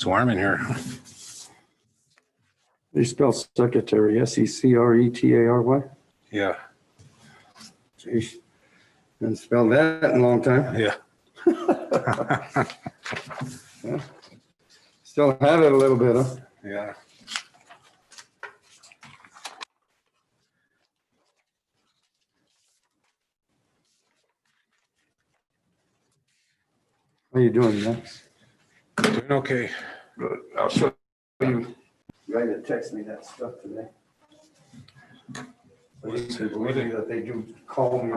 It's warm in here. They spell secretary, S-E-C-R-E-T-A-R-Y. Yeah, Geez, haven't spelled that in a long time. yeah. Still have it a little bit, huh? Yeah. How you doing, Max? Doing okay. Good. I'll show you. The guy that texted me that stuff today. But you can believe me that they do call me.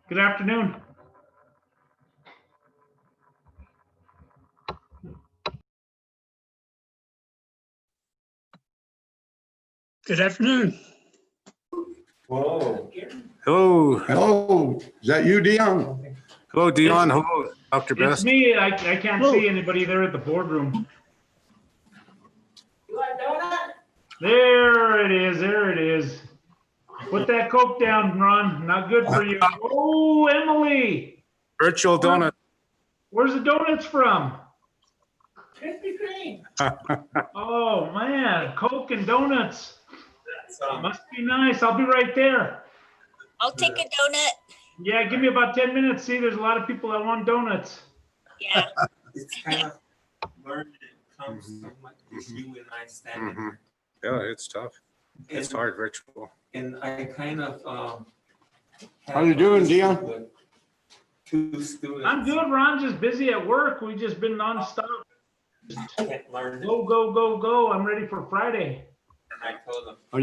Good afternoon. Good afternoon. Whoa. Hello, Hello, is that you, Dion? hello, Dion. Hello, Dr. It's Best. me. I can't see anybody there at the boardroom. You want donut? There it is. There it is. Put that Coke down, Ron. Not good for you. Oh, Emily. Virtual donut. Where's the donuts from? Krispy Kreme. Oh, man. Coke and donuts. So, Must be nice. I'll be right there. I'll take a donut. Yeah, give me about 10 minutes. See, there's a lot of people that want donuts. Yeah. it's kind of learned it comes so much with you and I standing Mhm. here. Yeah, it's tough. It's And- hard virtual. And I kind of, How you doing, Dion? with 2 students. I'm good, Ron. Just busy at work. We've just been nonstop. Can't learn it. Go, go, go, go. I'm ready for Friday. And I told them. Are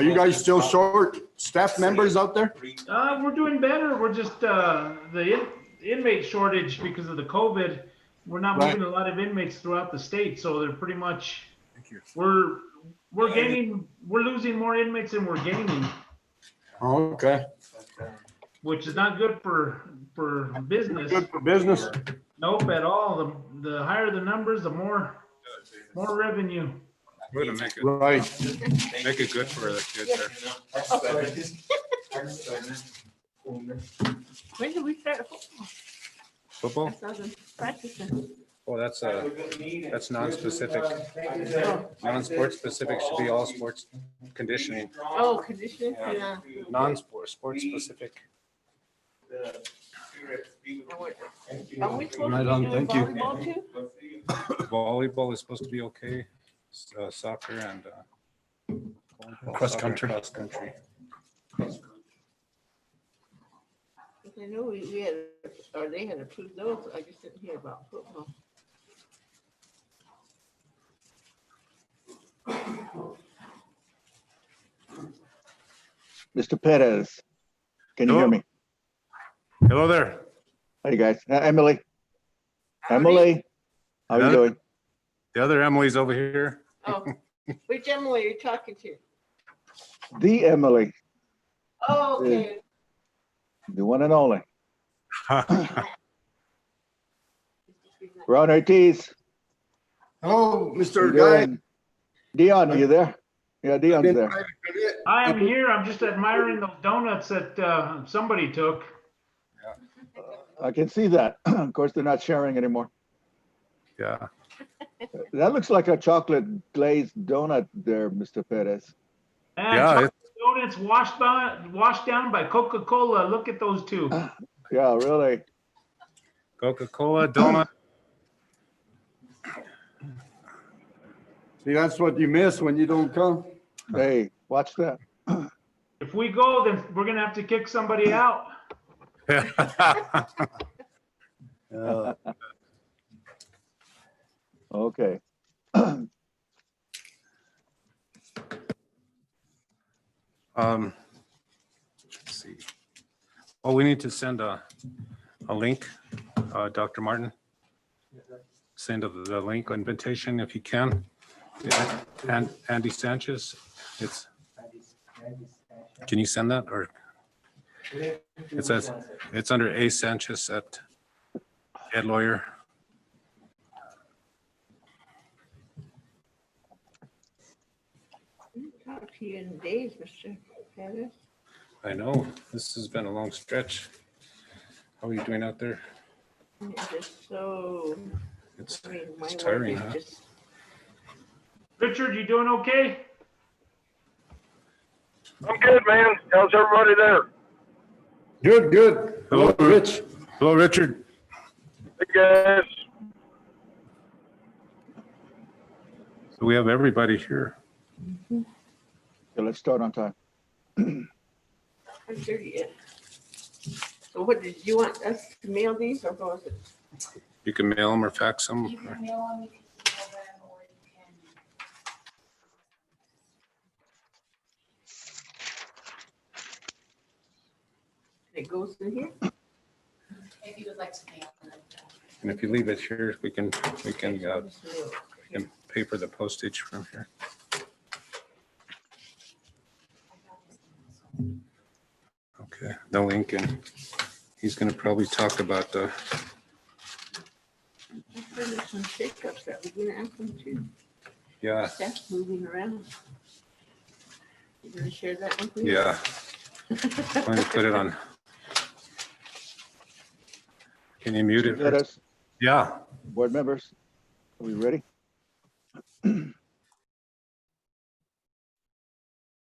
you guys still short staff members out there? We're doing better. We're just the inmate shortage because of the COVID. We're not Right. moving a lot of inmates throughout the state, so they're pretty much Thank you. we're gaining. We're losing more inmates than we're gaining, Oh, okay. which is not good for business. Good for business. Nope, at all. The higher the numbers, the more revenue. We're gonna make Right. it good for the kids there. When did we start football? Football? I saw them practicing. Well, that's non-specific. Non-sport specific should be all sports conditioning. Oh, conditioning, Yeah. yeah. Non-sport, sports specific. Are we supposed Right to on, be doing thank you. volleyball too? Volleyball is supposed to be okay. Soccer and Cross country. Cross country. I know we had, or they had approved those, I just didn't hear about football. Mr. Perez, can you hear Hello? me? Hello there. Hey, guys. Emily. Emily, how are you Hello? doing? The other Emily's over here. Oh, which Emily are you talking to? The Emily, Oh, okay. the one and only. Ron Ortiz. Hello, how Mr. you Guy. doing? Dion, are you there? Yeah, Dion's there. I am here. I'm just admiring those donuts that somebody took. I can see that. Of course, they're not sharing anymore. Yeah. That looks like a chocolate glazed donut there, Mr. Perez. And Yeah, chocolate donuts washed down by Coca-Cola. Look at those two. Yeah, really. Coca-Cola donut. See, that's what you miss when you don't come. Hey, watch that. If we go, then we're gonna have to kick somebody out. Okay. Let's see. Oh, we need to send a link, Dr. Martin. Send the link invitation if you can. Yeah, and Andy Sanchez, can you send that or? It says, it's under A Sanchez at Ed Lawyer. Talk to you in days, Mr. Perez. I know, this has been a long stretch. How are you doing out there? It's just so, It's I mean, my it's work tiring, is huh? just, Richard, you doing okay? I'm good, man. How's everybody there? Good, good. Hello, Rich. Hello, Richard. Hey, guys. So we have everybody here. Okay, let's start on time. I'm sure you. So what, did you want us to mail these or what was it? You can mail them or fax them. You can mail them, you can email them, or you can. It goes in here? If you would like to mail them. And if you leave it here, we can pay for the postage from here. Okay, the link, and he's gonna probably talk about the, I heard there's some shakeups that we're gonna ask them to. yeah, Stuff moving around. You gonna share that with me? yeah. I'm gonna put it on. Can you mute it? Pettis, Yeah, board members, are we ready?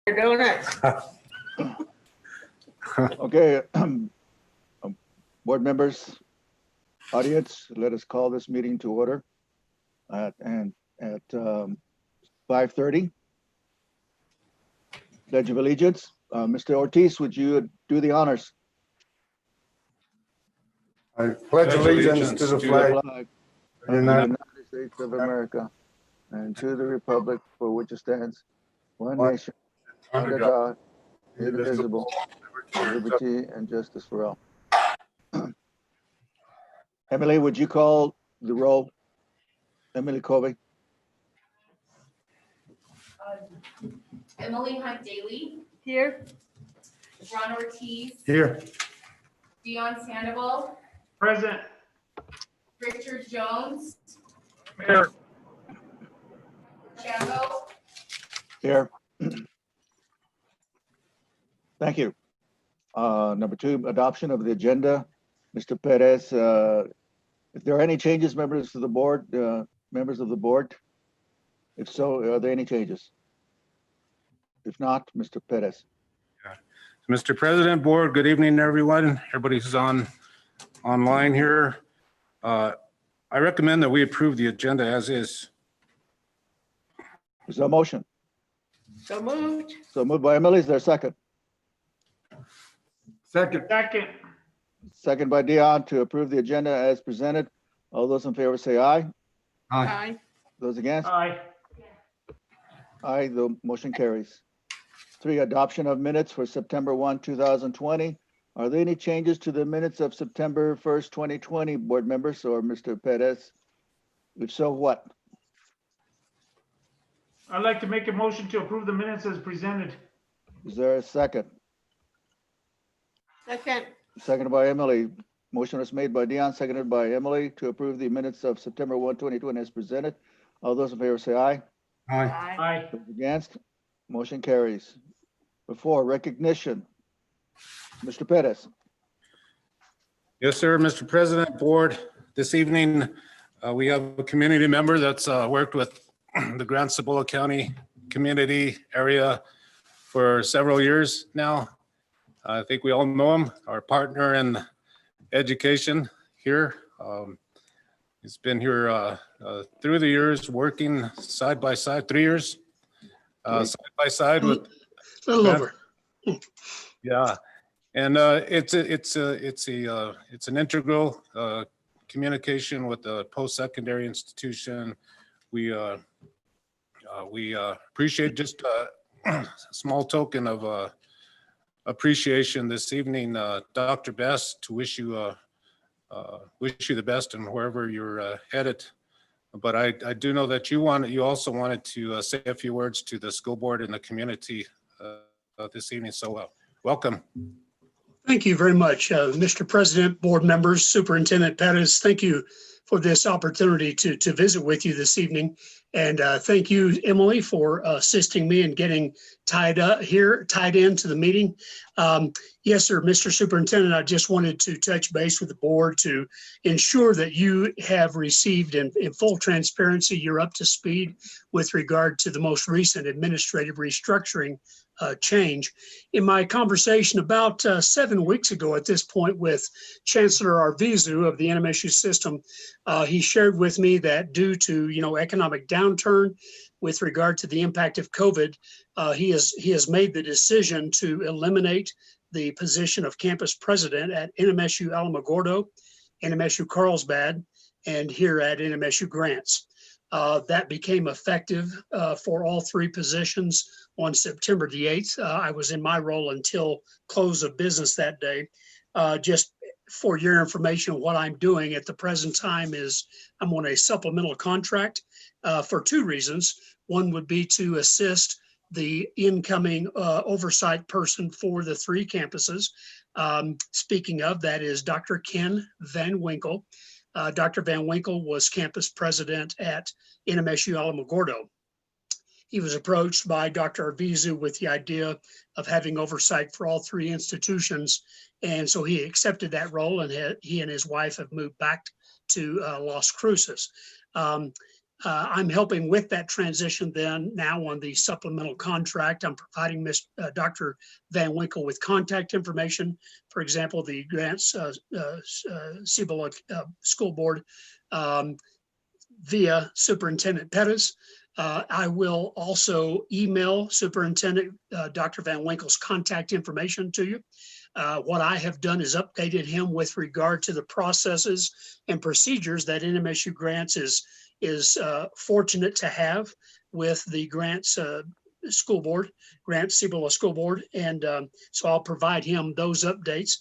Donuts. Okay, board members, audience, let us call this meeting to order at 5:30. Pledge of Allegiance. Mr. Ortiz, would you do the honors? I pledge allegiance to the flag Flag of the of the United United States of America and to the republic for which it stands, one One nation, under God, indivisible, with liberty and justice for all. Emily, would you call the roll? Emily Covey, Emily Hunt Daly, Here, Ron Ortiz, Here. Dion Sandoval, Present. Richard Jones, Here. Shambo, here. Thank you. Number 2, adoption of the agenda. Mr. Perez, if there are any changes, members of the board, if so, are there any changes? If not, Mr. Perez. Mr. President, board, good evening, everyone. Everybody's online here. I recommend that we approve the agenda as is. Is there a motion? so moved. So moved by Emily, is there a second? Second. Second. Second by Dion to approve the agenda as presented. All those in favor say aye. Aye. Those against? Aye. Aye, the motion carries. 3, adoption of minutes for September 1, 2020. Are there any changes to the minutes of September 1st, 2020, board members or Mr. Perez? If so, what? I'd like to make a motion to approve the minutes as presented. Is there a second? Second. Seconded by Emily. Motion was made by Dion, seconded by Emily to approve the minutes of September 1, 2020 as presented. All those in favor say aye. Aye. Aye. Aye. Those against? Motion carries. Before recognition. Mr. Perez. Yes, sir, Mr. President, board. This evening, we have a community member that's worked with the Grand Cibola County community area for several years now. I think we all know him, our partner in education here. He's been here through the years, working side by side, 3 years, side by side with. A little over. Yeah, and it's an integral communication with the post-secondary institution. We appreciate just a small token of appreciation this evening, Dr. Best, to wish you the best in wherever you're headed. But I do know that you also wanted to say a few words to the school board and the community this evening. So welcome. Thank you very much, Mr. President, board members, Superintendent Perez. Thank you for this opportunity to visit with you this evening. And thank you, Emily, for assisting me in getting tied into the meeting. Yes, sir, Mr. Superintendent, I just wanted to touch base with the board to ensure that you have received in full transparency, you're up to speed with regard to the most recent administrative restructuring change. In my conversation about 7 weeks ago at this point with Chancellor Arvizu of the NMSU system, he shared with me that due to economic downturn with regard to the impact of COVID, he has made the decision to eliminate the position of campus president at NMSU Alamogordo, NMSU Carlsbad, and here at NMSU Grants. That became effective for all three positions on September the 8th. I was in my role until close of business that day. Just for your information, what I'm doing at the present time is I'm on a supplemental contract for two reasons. One would be to assist the incoming oversight person for the three campuses. Speaking of, that is Dr. Ken Van Winkle. Dr. Van Winkle was campus president at NMSU Alamogordo. He was approached by Dr. Arvizu with the idea of having oversight for all three institutions. And so he accepted that role, and he and his wife have moved back to Las Cruces. I'm helping with that transition then now on the supplemental contract. I'm providing Dr. Van Winkle with contact information. For example, the Grants Cibola School Board via Superintendent Pettis. I will also email Superintendent Dr. Van Winkle's contact information to you. What I have done is updated him with regard to the processes and procedures that NMSU Grants is fortunate to have with the Grants School Board, Grants Cibola School Board. And so I'll provide him those updates.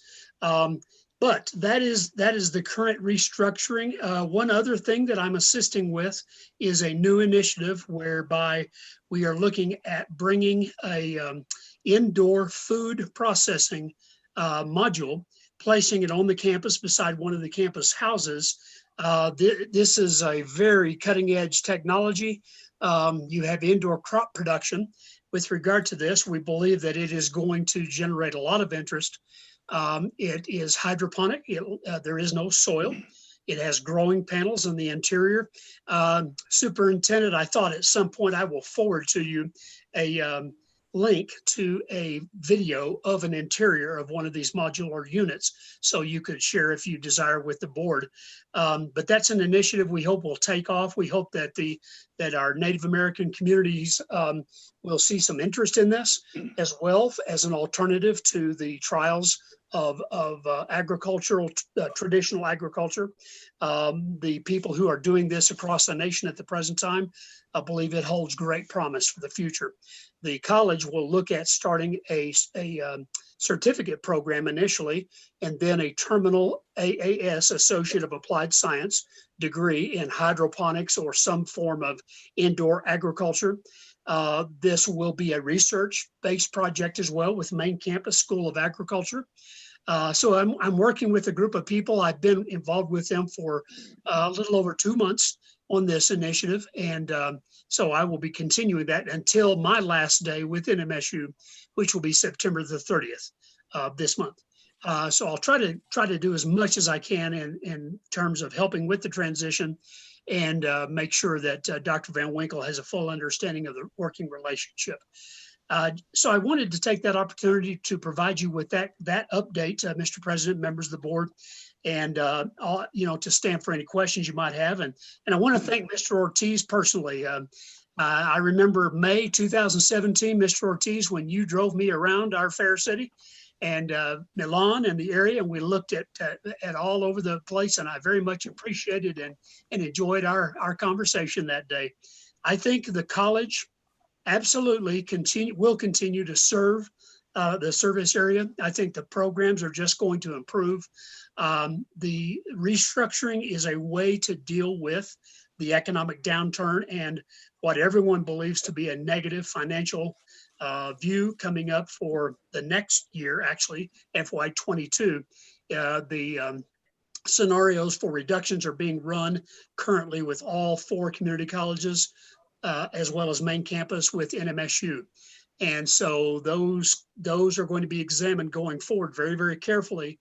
But that is the current restructuring. One other thing that I'm assisting with is a new initiative whereby we are looking at bringing a indoor food processing module, placing it on the campus beside one of the campus houses. This is a very cutting edge technology. You have indoor crop production. With regard to this, we believe that it is going to generate a lot of interest. It is hydroponic. There is no soil. It has growing panels in the interior. Superintendent, I thought at some point I will forward to you a link to a video of an interior of one of these modular units, so you could share if you desire with the board. But that's an initiative we hope will take off. We hope that that our Native American communities will see some interest in this, as well as an alternative to the trials of agricultural, traditional agriculture. The people who are doing this across the nation at the present time, I believe it holds great promise for the future. The college will look at starting a certificate program initially, and then a terminal AAS, Associate of Applied Science degree in hydroponics or some form of indoor agriculture. This will be a research-based project as well with Main Campus School of Agriculture. So I'm working with a group of people. I've been involved with them for a little over 2 months on this initiative. And so I will be continuing that until my last day with NMSU, which will be September the 30th of this month. So I'll try to do as much as I can in terms of helping with the transition and make sure that Dr. Van Winkle has a full understanding of the working relationship. So I wanted to take that opportunity to provide you with that update, Mr. President, members of the board, and to stand for any questions you might have. And I want to thank Mr. Ortiz personally. I remember May 2017, Mr. Ortiz, when you drove me around our fair city and Milan and the area, and we looked at all over the place, and I very much appreciated and enjoyed our conversation that day. I think the college absolutely will continue to serve the service area. I think the programs are just going to improve. The restructuring is a way to deal with the economic downturn and what everyone believes to be a negative financial view coming up for the next year, actually, FY22. The scenarios for reductions are being run currently with all 4 community colleges, as well as Main Campus with NMSU. And so those are going to be examined going forward very, very carefully.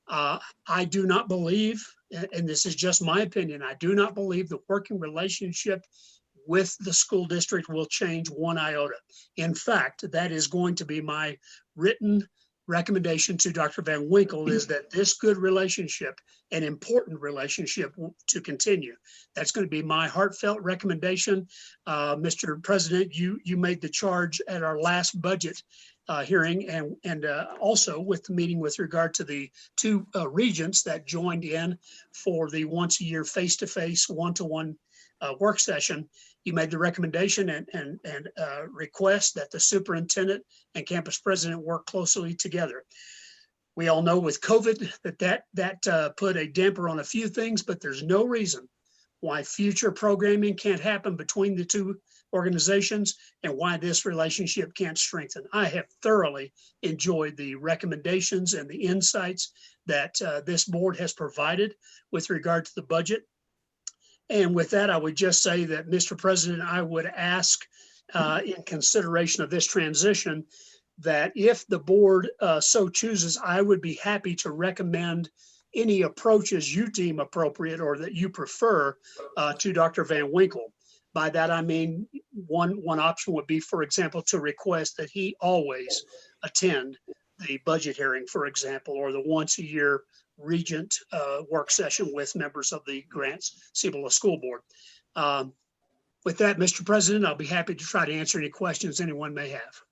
I do not believe, and this is just my opinion, I do not believe the working relationship with the school district will change one iota. In fact, that is going to be my written recommendation to Dr. Van Winkle, is that this good relationship, an important relationship, to continue. That's going to be my heartfelt recommendation. Mr. President, you made the charge at our last budget hearing, and also with the meeting with regard to the 2 regents that joined in for the once-a-year face-to-face, one-to-one work session, you made the recommendation and request that the superintendent and campus president work closely together. We all know with COVID that put a damper on a few things, but there's no reason why future programming can't happen between the two organizations and why this relationship can't strengthen. I have thoroughly enjoyed the recommendations and the insights that this board has provided with regard to the budget. And with that, I would just say that, Mr. President, I would ask in consideration of this transition that if the board so chooses, I would be happy to recommend any approaches you deem appropriate or that you prefer to Dr. Van Winkle. By that, I mean, one option would be, for example, to request that he always attend the budget hearing, for example, or the once a year regent work session with members of the Grants-Cibola School Board. With that, Mr. President, I'll be happy to try to answer any questions anyone may have.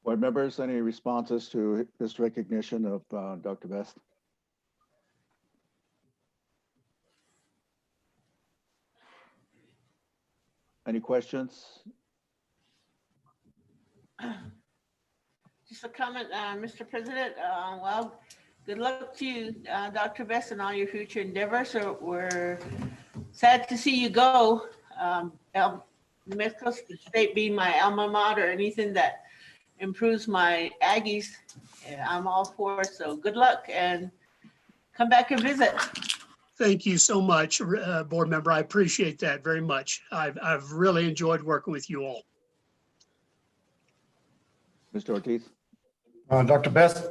Board members, any responses to this recognition of Dr. Best? Any questions? Just a comment, Mr. President. Well, good luck to you, Dr. Best, and all your future endeavors. So we're sad to see you go. New Mexico State being my alma mater, anything that improves my Aggies, I'm all for. So good luck and come back and visit. Thank you so much, board member. I appreciate that very much. I've really enjoyed working with you all. Mr. Ortiz? Dr. Best,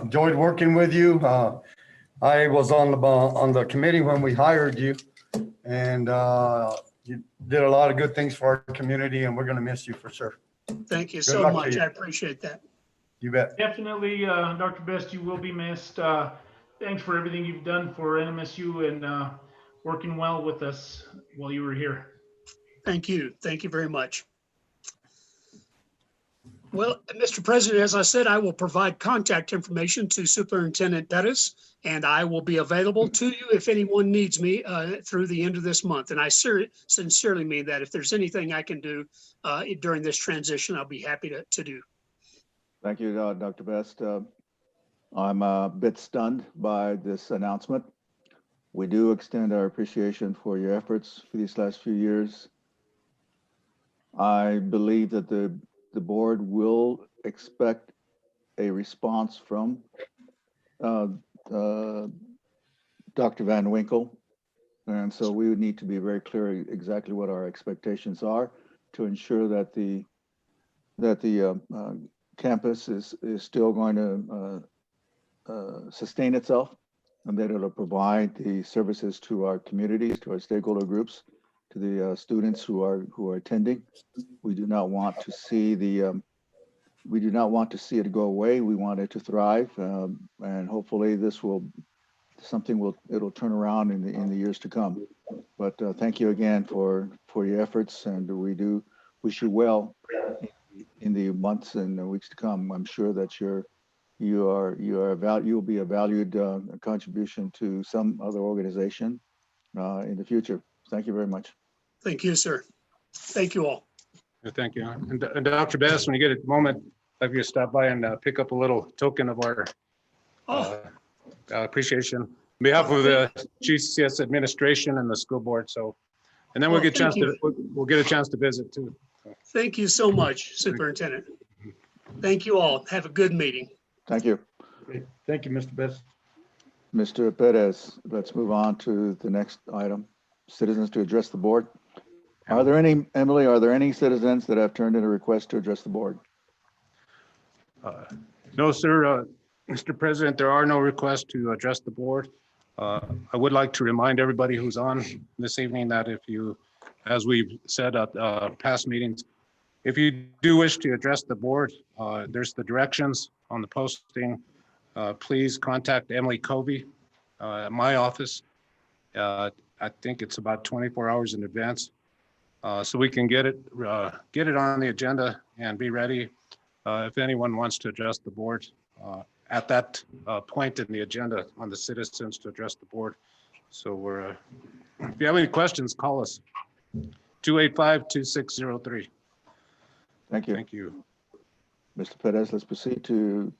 enjoyed working with you. I was on the committee when we hired you, and you did a lot of good things for our community, and we're going to miss you for sure. Thank you Good so luck to much. you. I appreciate that. You bet. Definitely, Dr. Best, you will be missed. Thanks for everything you've done for NMSU and working well with us while you were here. Thank you. Thank you very much. Well, Mr. President, as I said, I will provide contact information to Superintendent Pettis, and I will be available to you if anyone needs me through the end of this month. And I sincerely mean that. If there's anything I can do during this transition, I'll be happy to do. Thank you, Dr. Best. I'm a bit stunned by this announcement. We do extend our appreciation for your efforts for these last few years. I believe that the board will expect a response from Dr. Van Winkle. And so we would need to be very clear exactly what our expectations are to ensure that the campus is still going to sustain itself, and that it'll provide the services to our communities, to our stakeholder groups, to the students who are attending. We do not want to see it go away. We want it to thrive, and hopefully it'll turn around in the years to come. But thank you again for your efforts, and we do wish you well in the months and the weeks to come. I'm sure that you'll be a valued contribution to some other organization in the future. Thank you very much. Thank you, sir. Thank you all. Thank you. And Dr. Best, when you get a moment, have you stop by and pick up a little token of our appreciation on behalf of the GCS administration and the school board. So, and then we'll get a chance to visit too. Thank you so much, Superintendent. Thank you all. Have a good meeting. Thank you. Great. Thank you, Mr. Best. Mr. Perez, let's move on to the next item, citizens to address the board. Emily, are there any citizens that have turned in a request to address the board? No, sir. Mr. President, there are no requests to address the board. I would like to remind everybody who's on this evening that if you, as we've said at past meetings, if you do wish to address the board, there's the directions on the posting. Please contact Emily Covey at my office. I think it's about 24 hours in advance, so we can get it on the agenda and be ready if anyone wants to address the board at that point in the agenda on the citizens to address the board. So if you have any questions, call us. 285-2603. Thank you. Thank you. Mr. Perez, let's proceed to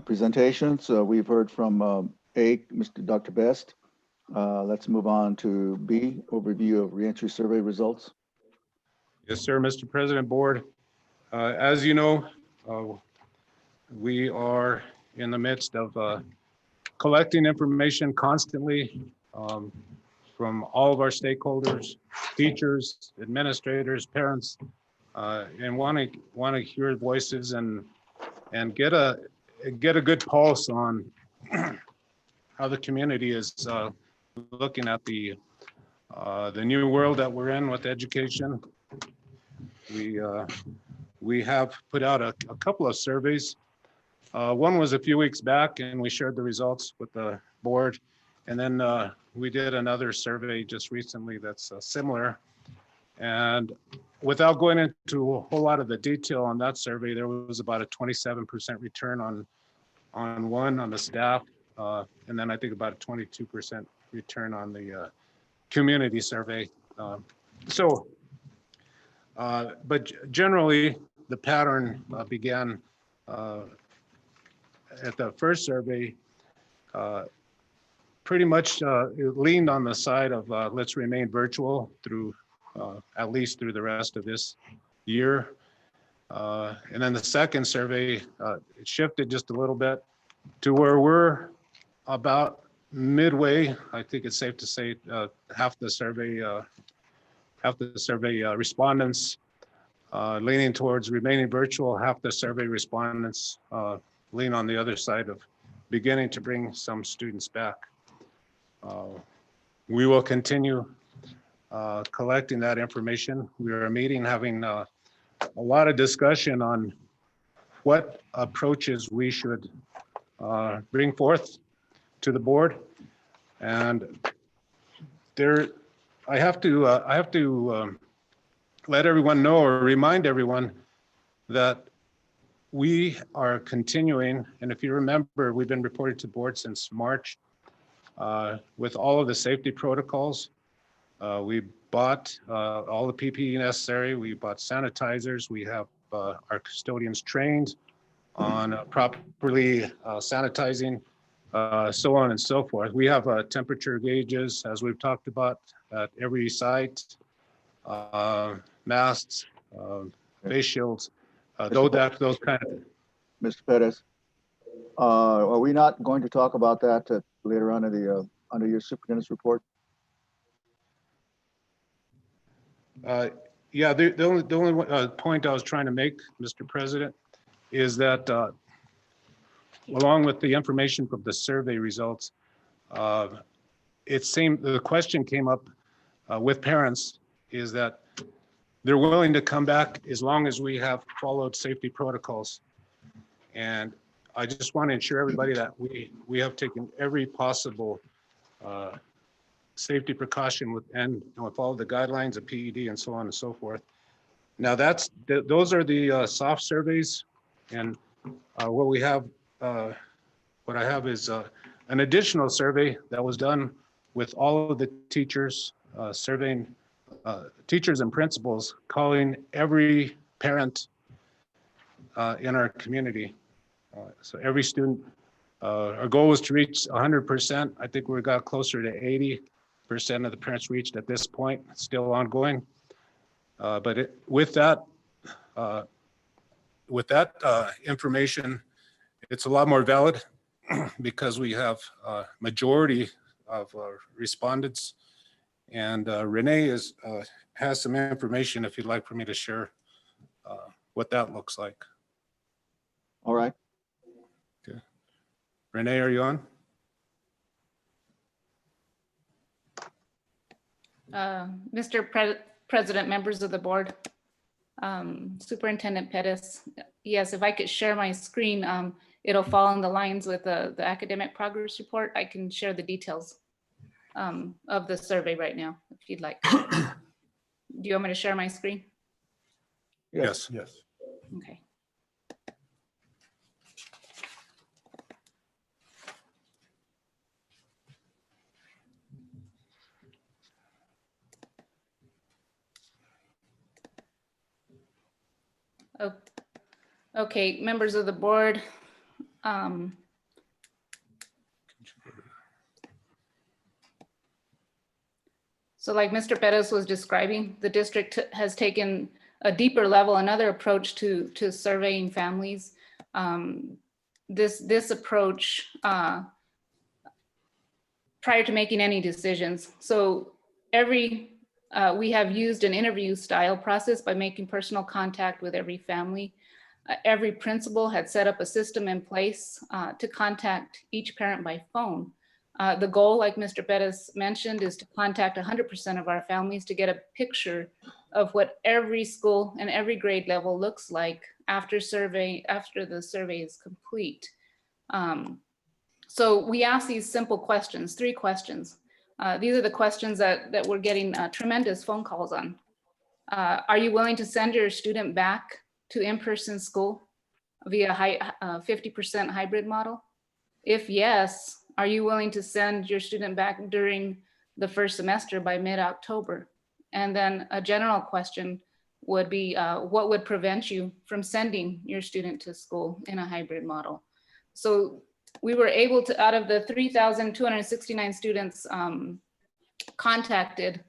presentations. We've heard from A, Dr. Best. Let's move on to B, overview of reentry survey results. Yes, sir, Mr. President, Board. As you know, we are in the midst of collecting information constantly from all of our stakeholders, teachers, administrators, parents, and want to hear voices and get a good pulse on how the community is looking at the new world that we're in with education. We have put out a couple of surveys. One was a few weeks back, and we shared the results with the board. And then we did another survey just recently that's similar. And without going into a whole lot of the detail on that survey, there was about a 27% return on the staff, and then I think about a 22% return on the community survey. But generally, the pattern began at the first survey. Pretty much it leaned on the side of let's remain virtual through at least through the rest of this year. And then the second survey, it shifted just a little bit to where we're about midway. I think it's safe to say half the survey respondents leaning towards remaining virtual, half the survey respondents lean on the other side of beginning to bring some students back. We will continue collecting that information. We are meeting, having a lot of discussion on what approaches we should bring forth to the board. And I have to let everyone know or remind everyone that we are continuing, and if you remember, we've been reporting to board since March with all of the safety protocols. We bought all the PPE necessary. We bought sanitizers. We have our custodians trained on properly sanitizing, so on and so forth. We have temperature gauges, as we've talked about, at every site, masks, face shields, those kind of things. Mr. Perez, are we not going to talk about that later on in the under your superintendent's report? Yeah, the only point I was trying to make, Mr. President, is that along with the information from the survey results, it seemed the question came up with parents is that they're willing to come back as long as we have followed safety protocols. And I just want to ensure everybody that we have taken every possible safety precaution and follow the guidelines of PED and so on and so forth. Now those are the soft surveys, and what I have is an additional survey that was done with all of the teachers, surveying teachers and principals, calling every parent in our community. So every student, our goal was to reach 100%. I think we got closer to 80% of the parents reached at this point. It's still ongoing. But with that information, it's a lot more valid because we have majority of respondents. And Renee has some information if you'd like for me to share what that looks like. All right. Okay. Renee, are you on? Mr. President, members of the board, Superintendent Pettis, yes, if I could share my screen, it'll fall in the lines with the academic progress report. I can share the details of the survey right now, if you'd like. Do you want me to share my screen? Yes. Yes. Okay. Oh, okay, members of the board. So like Mr. Perez was describing, the district has taken a deeper level, another approach to surveying families. This approach, prior to making any decisions. So we have used an interview style process by making personal contact with every family. Every principal had set up a system in place to contact each parent by phone. The goal, like Mr. Perez mentioned, is to contact 100% of our families to get a picture of what every school and every grade level looks like after the survey is complete. So we ask these simple questions, 3 questions. These are the questions that we're getting tremendous phone calls on. Are you willing to send your student back to in-person school via 50% hybrid model? If yes, are you willing to send your student back during the first semester by mid-October? And then a general question would be, what would prevent you from sending your student to school in a hybrid model? So we were able to, out of the 3,269 students contacted,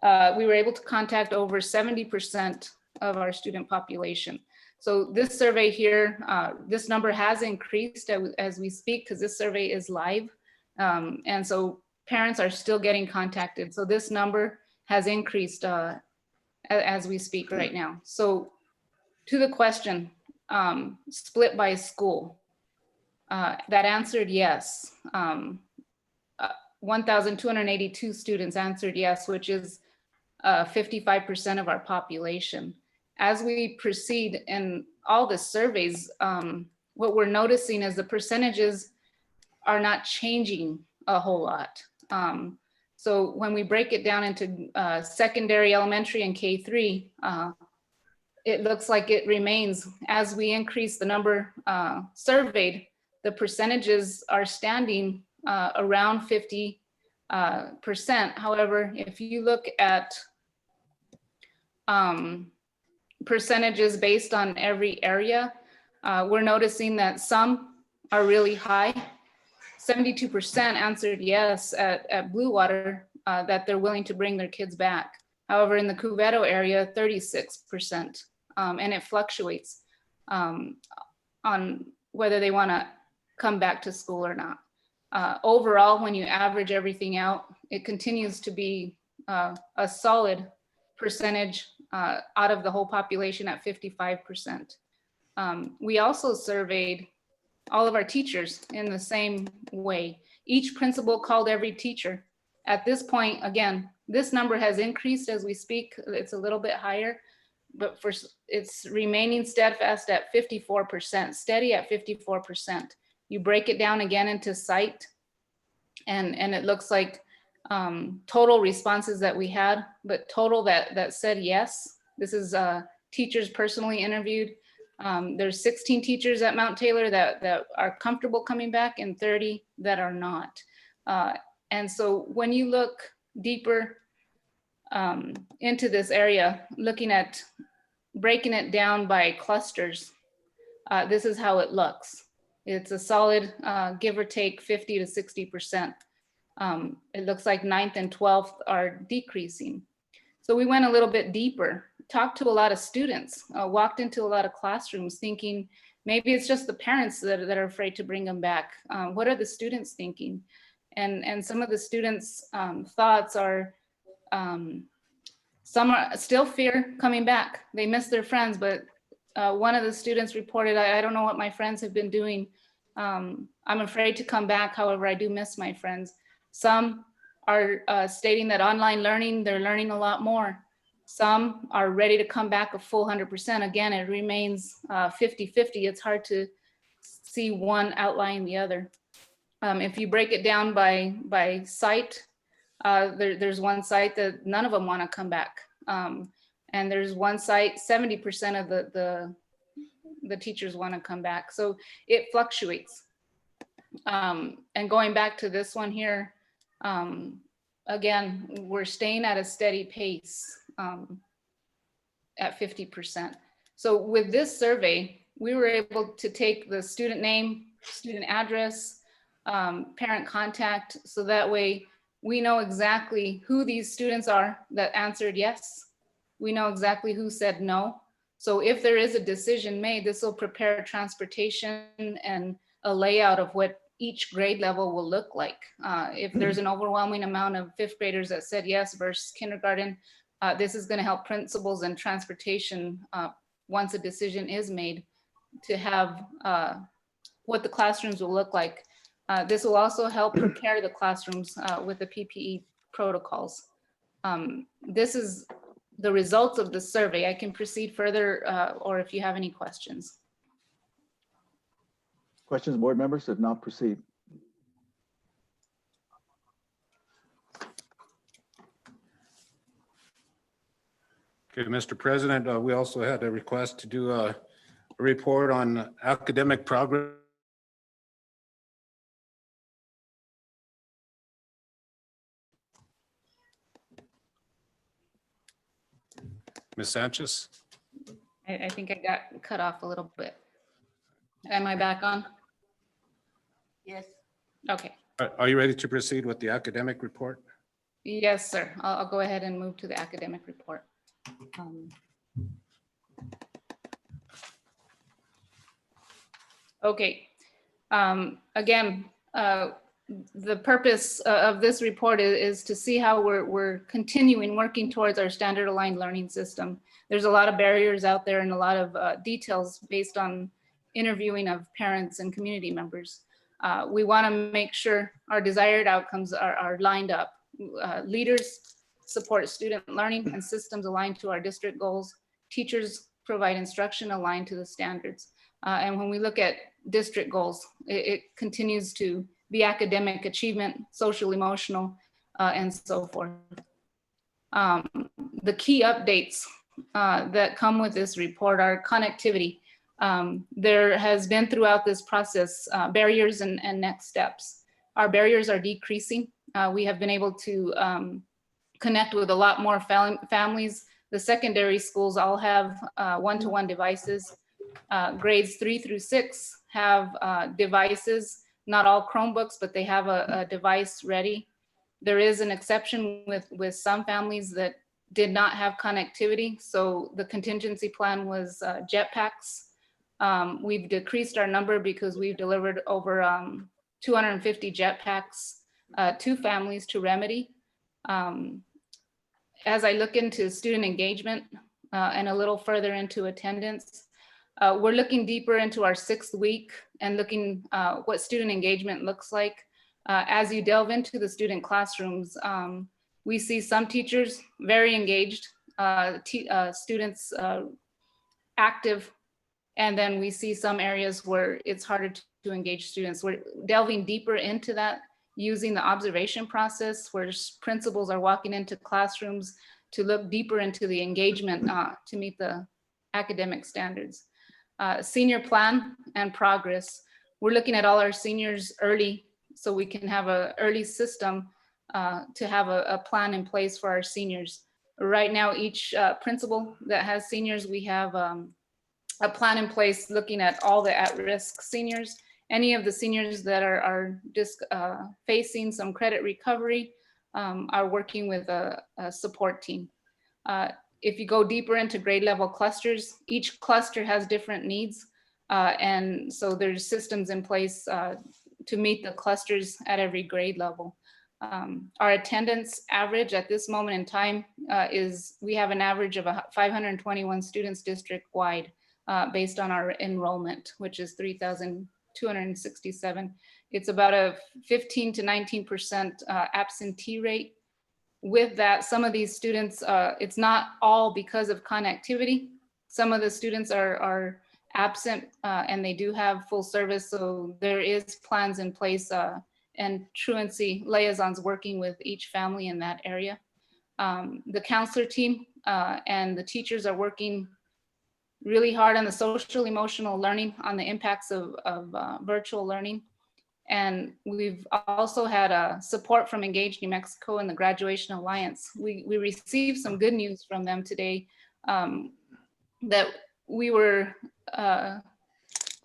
we were able to contact over 70% of our student population. So this survey here, this number has increased as we speak because this survey is live. And so parents are still getting contacted. So this number has increased as we speak right now. So to the question, split by school, that answered yes. 1,282 students answered yes, which is 55% of our population. As we proceed in all the surveys, what we're noticing is the percentages are not changing a whole lot. So when we break it down into secondary, elementary, and K3, it looks like it remains. As we increase the number surveyed, the percentages are standing around 50%. However, if you look at percentages based on every area, we're noticing that some are really high. 72% answered yes at Blue Water, that they're willing to bring their kids back. However, in the Cuvero area, 36%, and it fluctuates on whether they want to come back to school or not. Overall, when you average everything out, it continues to be a solid percentage out of the whole population at 55%. We also surveyed all of our teachers in the same way. Each principal called every teacher. At this point, again, this number has increased as we speak. It's a little bit higher, but it's remaining steadfast at 54%, steady at 54%. You break it down again into site, and it looks like total responses that we had, but total that said yes. This is teachers personally interviewed. There's 16 teachers at Mount Taylor that are comfortable coming back and 30 that are not. And so when you look deeper into this area, looking at breaking it down by clusters, this is how it looks. It's a solid give or take 50 to 60%. It looks like 9th and 12th are decreasing. So we went a little bit deeper, talked to a lot of students, walked into a lot of classrooms thinking maybe it's just the parents that are afraid to bring them back. What are the students thinking? And some of the students' thoughts are, some are still fear coming back. They miss their friends, but one of the students reported, I don't know what my friends have been doing. I'm afraid to come back. However, I do miss my friends. Some are stating that online learning, they're learning a lot more. Some are ready to come back a full 100%. Again, it remains 50-50. It's hard to see one outlying the other. If you break it down by site, there's one site that none of them want to come back. And there's one site, 70% of the teachers want to come back. So it fluctuates. And going back to this one here, again, we're staying at a steady pace at 50%. So with this survey, we were able to take the student name, student address, parent contact, so that way we know exactly who these students are that answered yes. We know exactly who said no. So if there is a decision made, this will prepare transportation and a layout of what each grade level will look like. If there's an overwhelming amount of fifth graders that said yes versus kindergarten, this is going to help principals and transportation once a decision is made to have what the classrooms will look like. This will also help prepare the classrooms with the PPE protocols. This is the results of the survey. I can proceed further, or if you have any questions. Questions, board members? If not, proceed. Okay, Mr. President, we also had a request to do a report on academic progress. Ms. Sanchez? I think I got cut off a little bit. Am I back on? Yes. Okay. Are you ready to proceed with the academic report? Yes, sir. I'll go ahead and move to the academic report. Okay. Again, the purpose of this report is to see how we're continuing working towards our standard aligned learning system. There's a lot of barriers out there and a lot of details based on interviewing of parents and community members. We want to make sure our desired outcomes are lined up. Leaders support student learning and systems aligned to our district goals. Teachers provide instruction aligned to the standards. And when we look at district goals, it continues to be academic achievement, social, emotional, and so forth. The key updates that come with this report are connectivity. There has been throughout this process barriers and next steps. Our barriers are decreasing. We have been able to connect with a lot more families. The secondary schools all have one-to-one devices. Grades 3 through 6 have devices, not all Chromebooks, but they have a device ready. There is an exception with some families that did not have connectivity. So the contingency plan was jetpacks. We've decreased our number because we've delivered over 250 jetpacks to families to remedy. As I look into student engagement and a little further into attendance, we're looking deeper into our 6th week and looking what student engagement looks like. As you delve into the student classrooms, we see some teachers very engaged, students active, and then we see some areas where it's harder to engage students. We're delving deeper into that using the observation process where principals are walking into classrooms to look deeper into the engagement to meet the academic standards. Senior plan and progress. We're looking at all our seniors early so we can have an early system to have a plan in place for our seniors. Right now, each principal that has seniors, we have a plan in place looking at all the at-risk seniors. Any of the seniors that are just facing some credit recovery are working with a support team. If you go deeper into grade level clusters, each cluster has different needs. And so there's systems in place to meet the clusters at every grade level. Our attendance average at this moment in time is we have an average of 521 students district-wide based on our enrollment, which is 3,267. It's about a 15 to 19% absentee rate. With that, some of these students, it's not all because of connectivity. Some of the students are absent and they do have full service. So there is plans in place and truancy liaisons working with each family in that area. The counselor team and the teachers are working really hard on the social emotional learning, on the impacts of virtual learning. And we've also had support from Engage New Mexico and the Graduation Alliance. We received some good news from them today that we were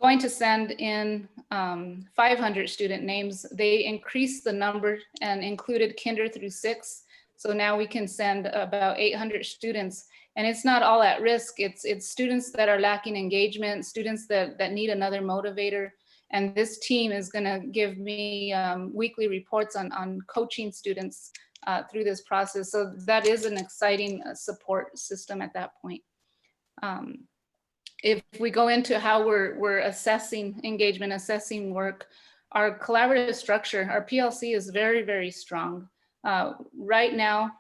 going to send in 500 student names. They increased the number and included kinder through 6. So now we can send about 800 students. And it's not all at risk. It's students that are lacking engagement, students that need another motivator. And this team is gonna give me weekly reports on coaching students through this process. So that is an exciting support system at that point. If we go into how we're assessing engagement, assessing work, our collaborative structure, our PLC is very, very strong. Right now,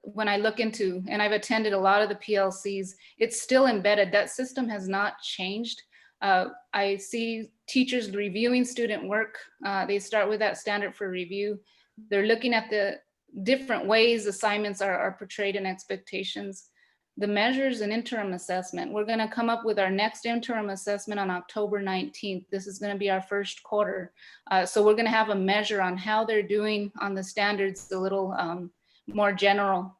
when I look into, and I've attended a lot of the PLCs, it's still embedded. That system has not changed. I see teachers reviewing student work. They start with that standard for review. They're looking at the different ways assignments are portrayed in expectations. The measures and interim assessment, we're gonna come up with our next interim assessment on October 19th. This is gonna be our first quarter. So we're gonna have a measure on how they're doing on the standards, a little more general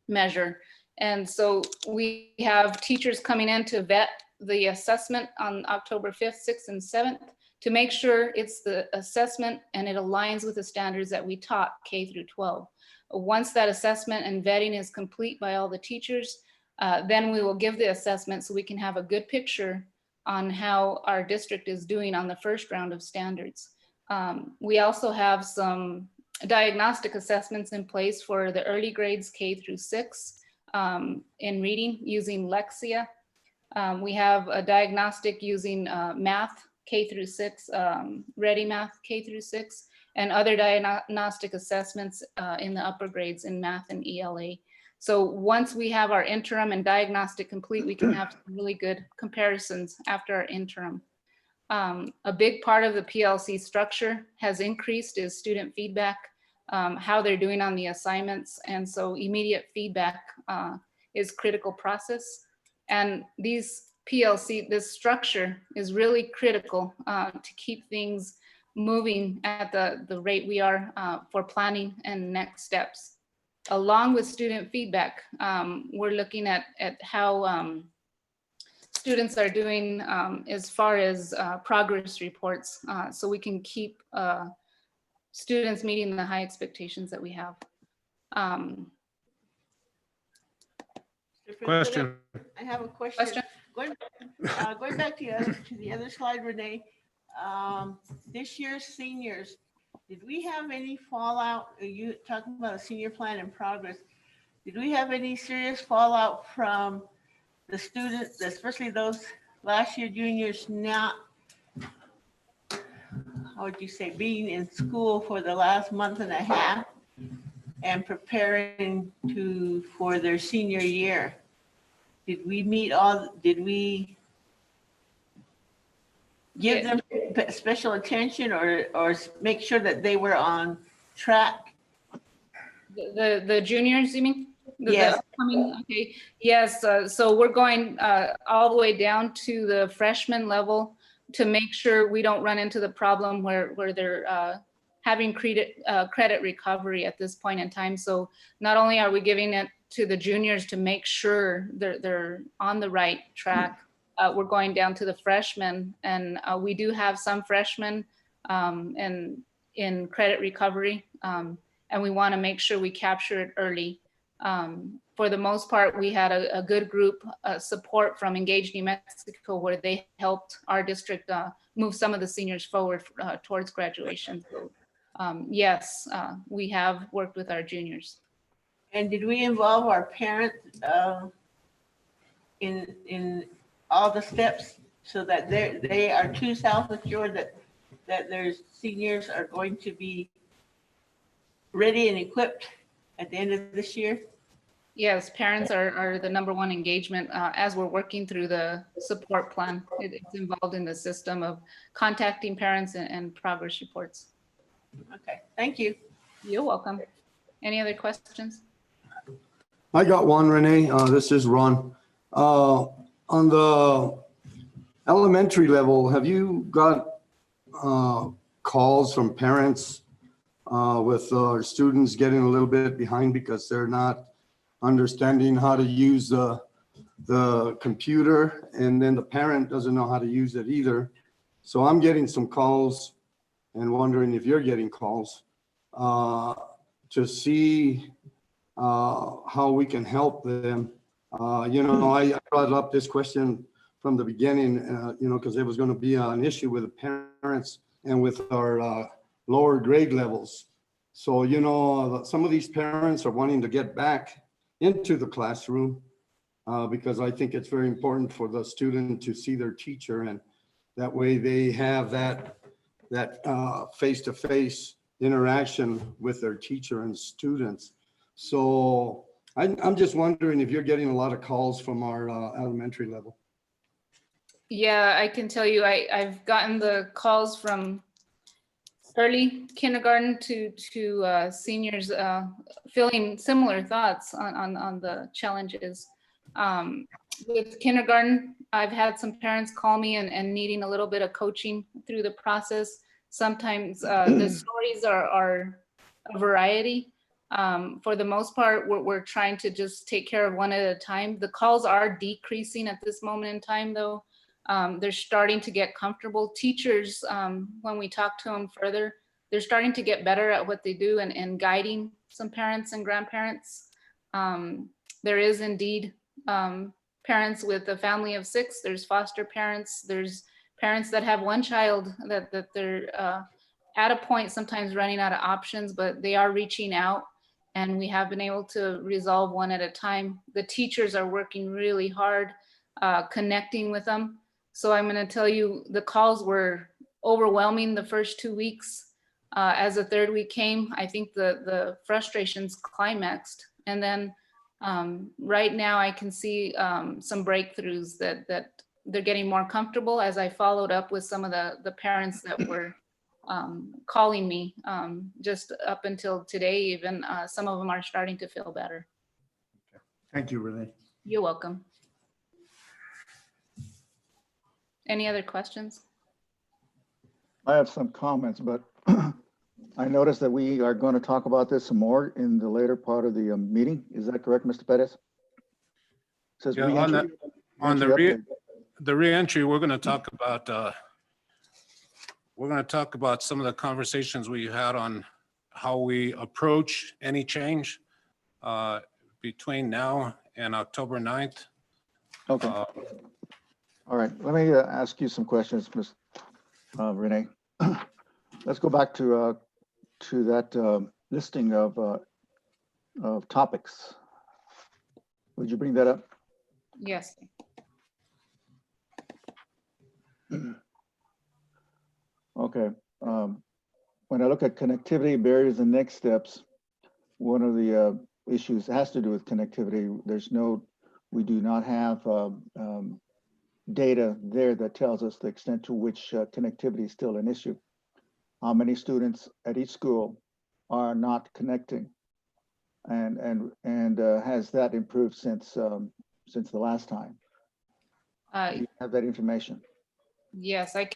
measure. And so we have teachers coming in to vet the assessment on October 5th, 6th, and 7th to make sure it's the assessment and it aligns with the standards that we taught K through 12. Once that assessment and vetting is complete by all the teachers, then we will give the assessment so we can have a good picture on how our district is doing on the first round of standards. We also have some diagnostic assessments in place for the early grades K through 6 in reading using Lexia. We have a diagnostic using math K through 6, Ready Math K through 6, and other diagnostic assessments in the upper grades in math and ELA. So once we have our interim and diagnostic complete, we can have some really good comparisons after our interim. A big part of the PLC structure has increased is student feedback, how they're doing on the assignments. And so immediate feedback is critical process. And these PLC, this structure is really critical to keep things moving at the rate we are for planning and next steps. Along with student feedback, we're looking at how students are doing as far as progress reports, so we can keep students meeting the high expectations that we have. Question. I have a question. Going back to the other slide, Renee. This year's seniors, did we have any fallout? Are you talking about a senior plan in progress? Did we have any serious fallout from the students, especially those last year juniors not, how would you say, being in school for the last month and a half and preparing for their senior year? Did we give them special attention or make sure that they were on track? The juniors, you mean? Yes. Okay. Yes. So we're going all the way down to the freshman level to make sure we don't run into the problem where they're having credit recovery at this point in time. So not only are we giving it to the juniors to make sure they're on the right track, we're going down to the freshmen, and we do have some freshmen in credit recovery, and we want to make sure we capture it early. For the most part, we had a good group support from Engage New Mexico, where they helped our district move some of the seniors forward towards graduation. So yes, we have worked with our juniors. And did we involve our parents in all the steps so that they are too self-assured that their seniors are going to be ready and equipped at the end of this year? Yes, parents are the #1 engagement as we're working through the support plan. It's involved in the system of contacting parents and progress reports. Okay, thank you. You're welcome. Any other questions? I got one, Renee. This is Ron. On the elementary level, have you got calls from parents with students getting a little bit behind because they're not understanding how to use the the computer, and then the parent doesn't know how to use it either. So I'm getting some calls and wondering if you're getting calls to see how we can help them. I brought up this question from the beginning, because it was going to be an issue with the parents and with our lower grade levels. So, some of these parents are wanting to get back into the classroom because I think it's very important for the student to see their teacher, and that way they have that face-to-face interaction with their teacher and students. So I'm just wondering if you're getting a lot of calls from our elementary level. Yeah, I can tell you, I've gotten the calls from early kindergarten to seniors feeling similar thoughts on the challenges. With kindergarten, I've had some parents call me and needing a little bit of coaching through the process. Sometimes the stories are a variety. For the most part, we're trying to just take care of one at a time. The calls are decreasing at this moment in time, though. They're starting to get comfortable. Teachers, when we talk to them further, they're starting to get better at what they do and guiding some parents and grandparents. There is indeed parents with a family of 6. There's foster parents. There's parents that have one child that they're at a point sometimes running out of options, but they are reaching out, and we have been able to resolve one at a time. The teachers are working really hard connecting with them. So I'm going to tell you, the calls were overwhelming the first 2 weeks. As the third week came, I think the frustrations climaxed. And then right now I can see some breakthroughs that they're getting more comfortable as I followed up with some of the parents that were calling me just up until today. Even some of them are starting to feel better. Thank you, Renee. You're welcome. Any other questions? I have some comments, but I noticed that we are going to talk about this some more in the later part of the meeting. Is that correct, Mr. Perez? It says Yeah, re-entry- on re-entry update. the reentry, we're going to talk about some of the conversations we had on how we approach any change between now and October 9th. Okay. All right. Let me ask you some questions, Ms. Renee. Let's go back to that listing of topics. Would you bring that up? Yes. Okay. When I look at connectivity barriers and next steps, one of the issues has to do with connectivity. We do not have data there that tells us the extent to which connectivity is still an issue. How many students at each school are not connecting, and has that improved since the last time? Do you have that information? Yes, I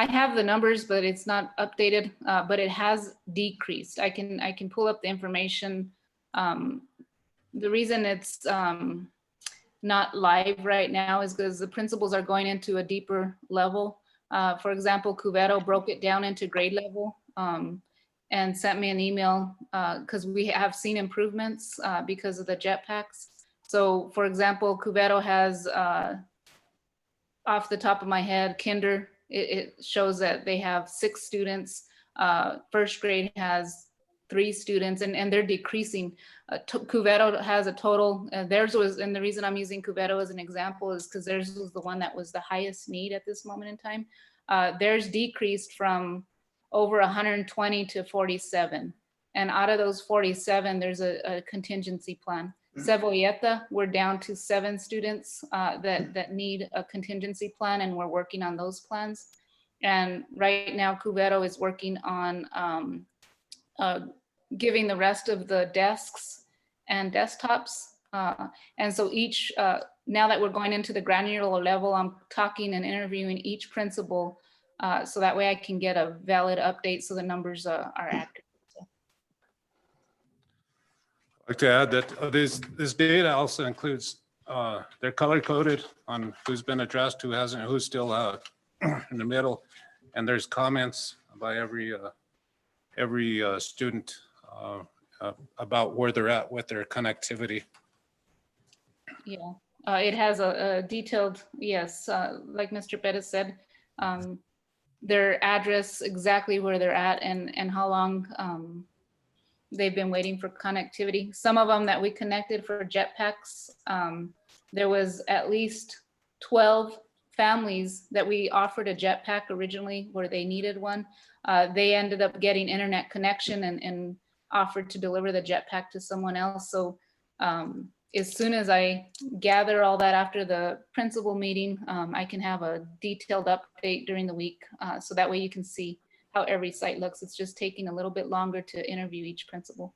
have the numbers, but it's not updated, but it has decreased. I can pull up the information. The reason it's not live right now is because the principals are going into a deeper level. For example, Cuvero broke it down into grade level and sent me an email because we have seen improvements because of the jetpacks. So for example, Cuvero has, off the top of my head, kinder, it shows that they have 6 students. First grade has 3 students, and they're decreasing. Cuvero has a total, theirs was, and the reason I'm using Cuvero as an example is because theirs was the one that was the highest need at this moment in time. Theirs decreased from over 120 to 47. And out of those 47, there's a contingency plan. Cebolleta, we're down to 7 students that need a contingency plan, and we're working on those plans. And right now, Cuvero is working on giving the rest of the desks and desktops. And so each, now that we're going into the granular level, I'm talking and interviewing each principal so that way I can get a valid update so the numbers are accurate. I'd like to add that this data also includes they're color coded on who's been addressed, who hasn't, who's still in the middle. And there's comments by every student about where they're at with their connectivity. Yeah, it has a detailed, yes, like Mr. Pettis said, their address, exactly where they're at and how long they've been waiting for connectivity. Some of them that we connected for jetpacks, there was at least 12 families that we offered a jetpack originally where they needed one. They ended up getting internet connection and offered to deliver the jetpack to someone else. So as soon as I gather all that after the principal meeting, I can have a detailed update during the week. So that way you can see how every site looks. It's just taking a little bit longer to interview each principal.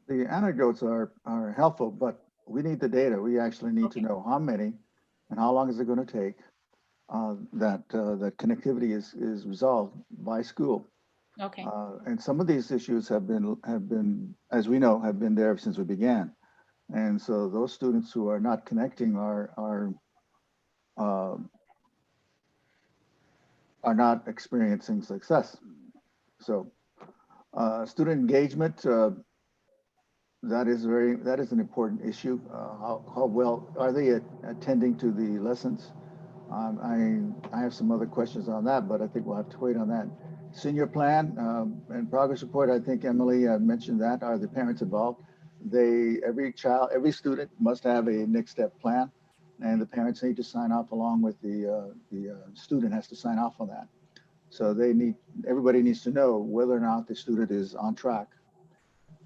The anecdotes are helpful, but we need the data. We actually need to know how many and how long is it going to take that connectivity is resolved by school. Okay. And some of these issues have been, as we know, have been there since we began. And so those students who are not connecting are not experiencing success. So student engagement, that is an important issue. How well are they attending to the lessons? I have some other questions on that, but I think we'll have to wait on that. Senior plan and progress report, I think Emily mentioned that. Are the parents involved? Every student must have a next step plan, and the parents need to sign off along with the student has to sign off on that. So everybody needs to know whether or not the student is on track.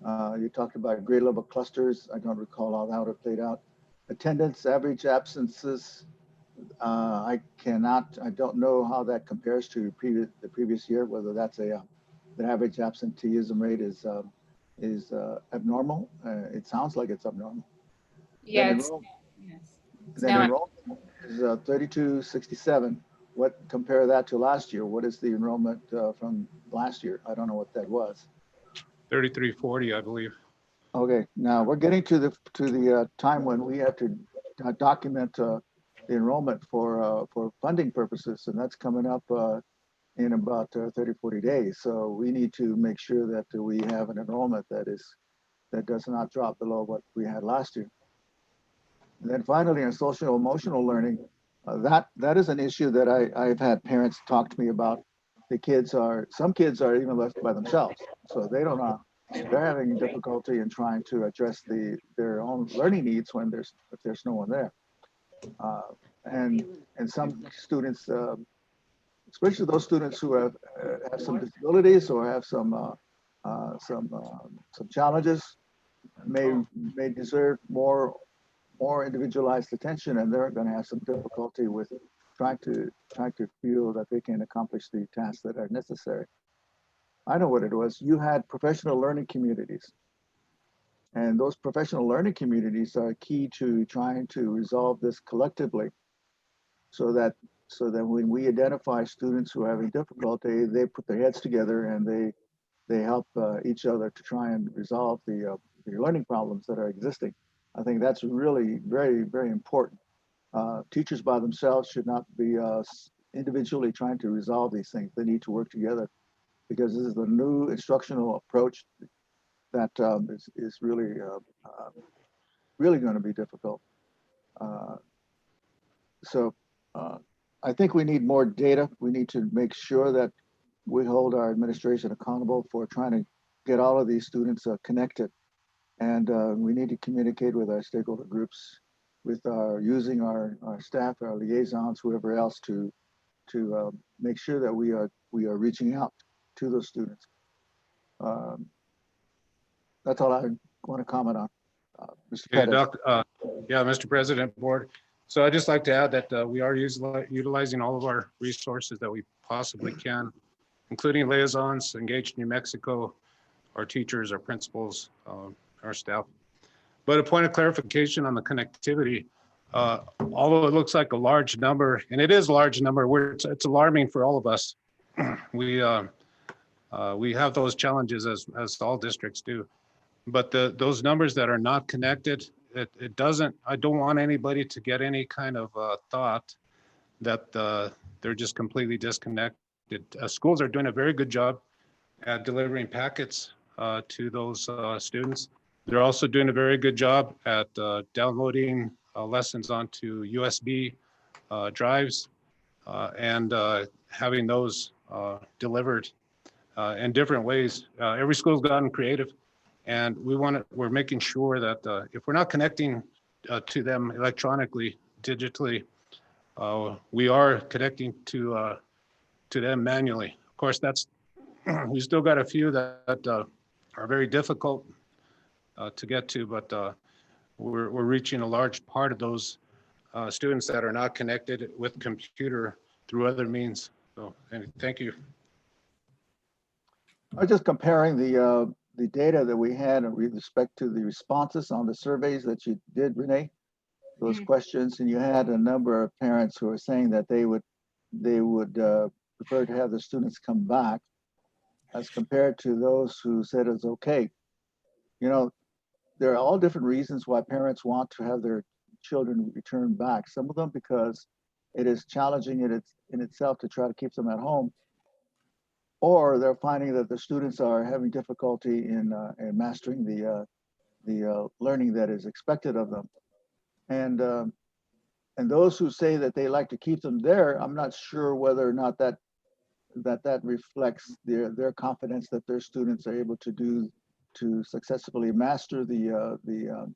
You talked about grade level clusters. I don't recall how it played out. Attendance, average absences. I don't know how that compares to the previous year, whether that's the average absenteeism rate is abnormal. It sounds like it's abnormal. Yeah, enrollment is 3267. What compare that to last year? What is the enrollment from last year? I don't know what that was. 3340, I believe. Okay, now we're getting to the time when we have to document the enrollment for funding purposes, and that's coming up in about 30-40 days. So we need to make sure that we have an enrollment that does not drop below what we had last year. And then finally, in social emotional learning, that is an issue that I've had parents talk to me about. Some kids are even left by themselves, so they don't know. They're having difficulty in trying to address their own learning needs if there's no one there. And some students, especially those students who have some disabilities or have some challenges, may deserve more individualized attention, and they're going to have some difficulty with trying to feel that they can accomplish the tasks that are necessary. I know what it was. You had professional learning communities, and those professional learning communities are key to trying to resolve this collectively, so that when we identify students who are having difficulty, they put their heads together and they help each other to try and resolve the learning problems that are existing. I think that's really very, very important. Teachers by themselves should not be individually trying to resolve these things. They need to work together, because this is the new instructional approach that is really going to be difficult. So I think we need more data. We need to make sure that we hold our administration accountable for trying to get all of these students connected. And we need to communicate with our stakeholder groups, using our staff, our liaisons, whoever else, to make sure that we are reaching out to those students. That's all I want to comment on. Mr. Pettis. Mr. President, Board. So I'd just like to add that we are utilizing all of our resources that we possibly can, including liaisons, Engage New Mexico, our teachers, our principals, our staff. But a point of clarification on the connectivity, although it looks like a large number, and it is a large number, it's alarming for all of us. We have those challenges as all districts do, but those numbers that are not connected, it doesn't, I don't want anybody to get any kind of thought that they're just completely disconnected. Schools are doing a very good job at delivering packets to those students. They're also doing a very good job at downloading lessons onto USB drives and having those delivered in different ways. Every school's gotten creative, and we're making sure that if we're not connecting to them electronically, digitally, we are connecting to them manually. Of course, we still got a few that are very difficult to get to, but we're reaching a large part of those students that are not connected with computer through other means. So, thank you. I was just comparing the data that we had with respect to the responses on the surveys that you did, Renee, those questions, and you had a number of parents who are saying that they would prefer to have the students come back as compared to those who said it's okay. You know, there are all different reasons why parents want to have their children return back. Some of them because it is challenging in itself to try to keep them at home, or they're finding that the students are having difficulty in mastering the learning that is expected of them. And those who say that they like to keep them there, I'm not sure whether or not that reflects their confidence that their students are able to successfully master the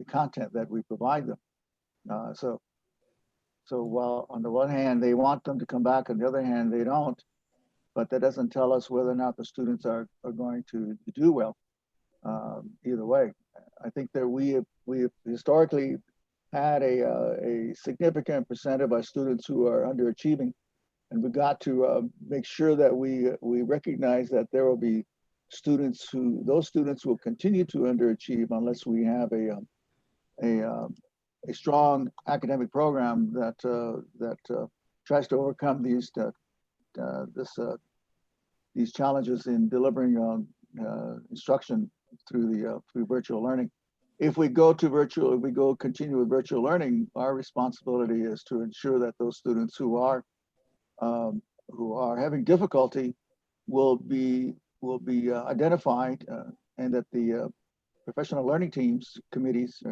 content that we provide them. So while on the one hand they want them to come back, on the other hand they don't, but that doesn't tell us whether or not the students are going to do well. Either way, I think that we have historically had a significant percent of our students who are underachieving, and we've got to make sure that we recognize that there will be those students will continue to underachieve unless we have a strong academic program that tries to overcome these challenges in delivering instruction through virtual learning. If we continue with virtual learning, our responsibility is to ensure that those students who are having difficulty will be identified, and that the professional learning committees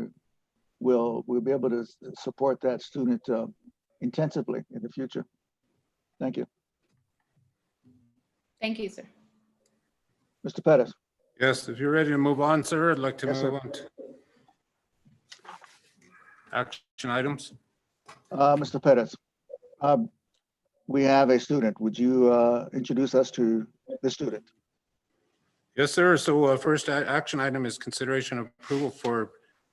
will be able to support that student intensively in the future. Thank you. Thank you, sir. Mr. Pettis. Yes, if you're ready to move on, sir, I'd like to Yes, move sir. on to action items. Mr. Pettis, we have a student. Would you introduce us to the student? Yes, sir. So first action item is consideration of approval for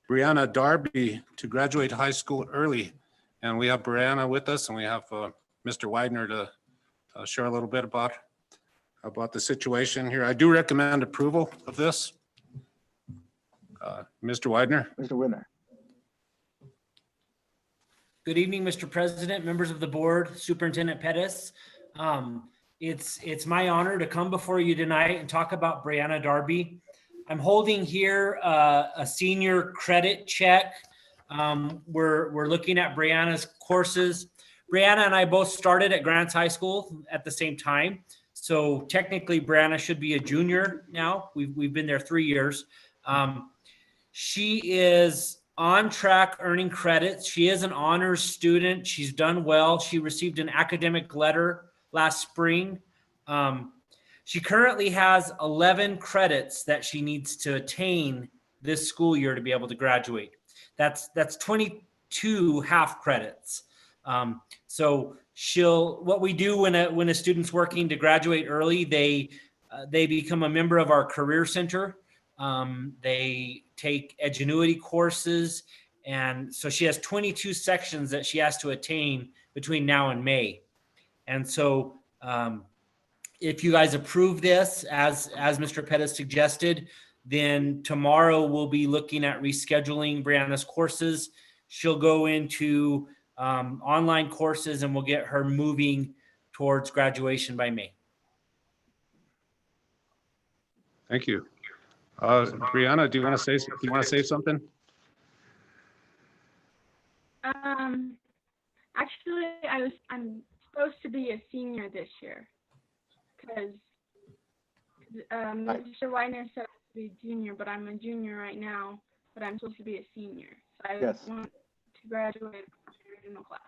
Brianna Darby to graduate high school early. And we have Brianna with us, and we have Mr. Widener to share a little bit about the situation here. I do recommend approval of this. Mr. Widener. Mr. Widener. Good evening, Mr. President, members of the board, Superintendent Pettis. It's my honor to come before you tonight and talk about Brianna Darby. I'm holding here a senior credit check. We're looking at Brianna's courses. Brianna and I both started at Grants High School at the same time. So technically Brianna should be a junior now. We've been there 3 years. She is on track earning credits. She is an honors student. She's done well. She received an academic letter last spring. She currently has 11 credits that she needs to attain this school year to be able to graduate. That's 22 half credits. So what we do when a student's working to graduate early, they become a member of our career center. They take Edgenuity courses. And so she has 22 sections that she has to attain between now and May. And so if you guys approve this, as Mr. Pettis suggested, then tomorrow we'll be looking at rescheduling Brianna's courses. She'll go into online courses, and we'll get her moving towards graduation by May. Thank you. Brianna, do you want to say something? Actually, I'm supposed to be a senior this year because Mr. Widener said to be junior, but I'm a junior right now, but I'm supposed to be a senior. So I Yes. want to graduate from the original class.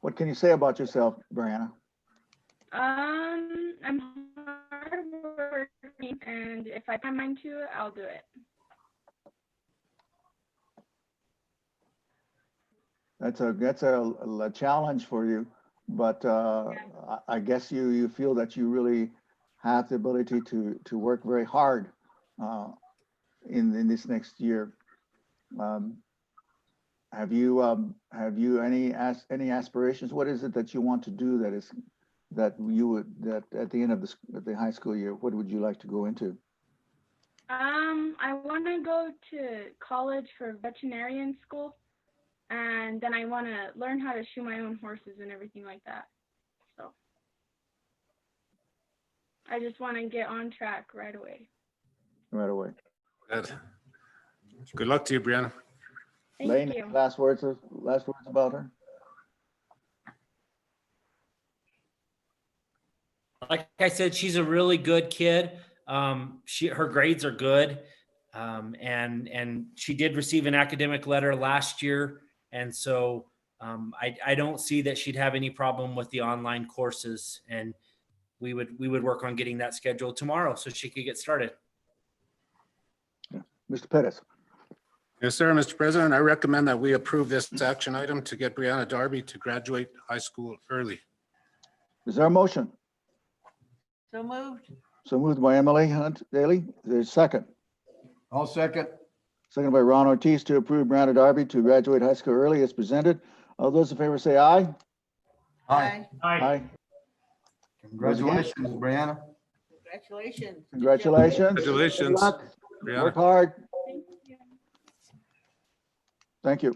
What can you say about yourself, Brianna? I'm hardworking, and if I put my mind to it, I'll do it. That's a challenge for you, but I guess you feel that you really have the ability to work very hard in this next year. Have you any aspirations? What is it that you want to do that at the end of the high school year, what would you like to go into? I want to go to college for veterinarian school, and then I want to learn how to shoe my own horses and everything like that. So I just want to get on track right away. Right away. Good luck to you, Brianna. Thank Lane, you. last words about her? Like I said, she's a really good kid. Her grades are good. And she did receive an academic letter last year. And so I don't see that she'd have any problem with the online courses. And we would work on getting that scheduled tomorrow so she could get started. Yeah. Mr. Pettis. Yes, sir, Mr. President. I recommend that we approve this action item to get Brianna Darby to graduate high school early. Is there a motion? So moved. So moved by Emily Hunt Daly. There's a second. I'll second. Second by Ron Ortiz to approve Brianna Darby to graduate high school early as presented. All those in favor say aye. Aye. Aye. Congratulations, Brianna. Congratulations. Congratulations. Congratulations, Good luck. Brianna. Work hard. Thank you. Thank you.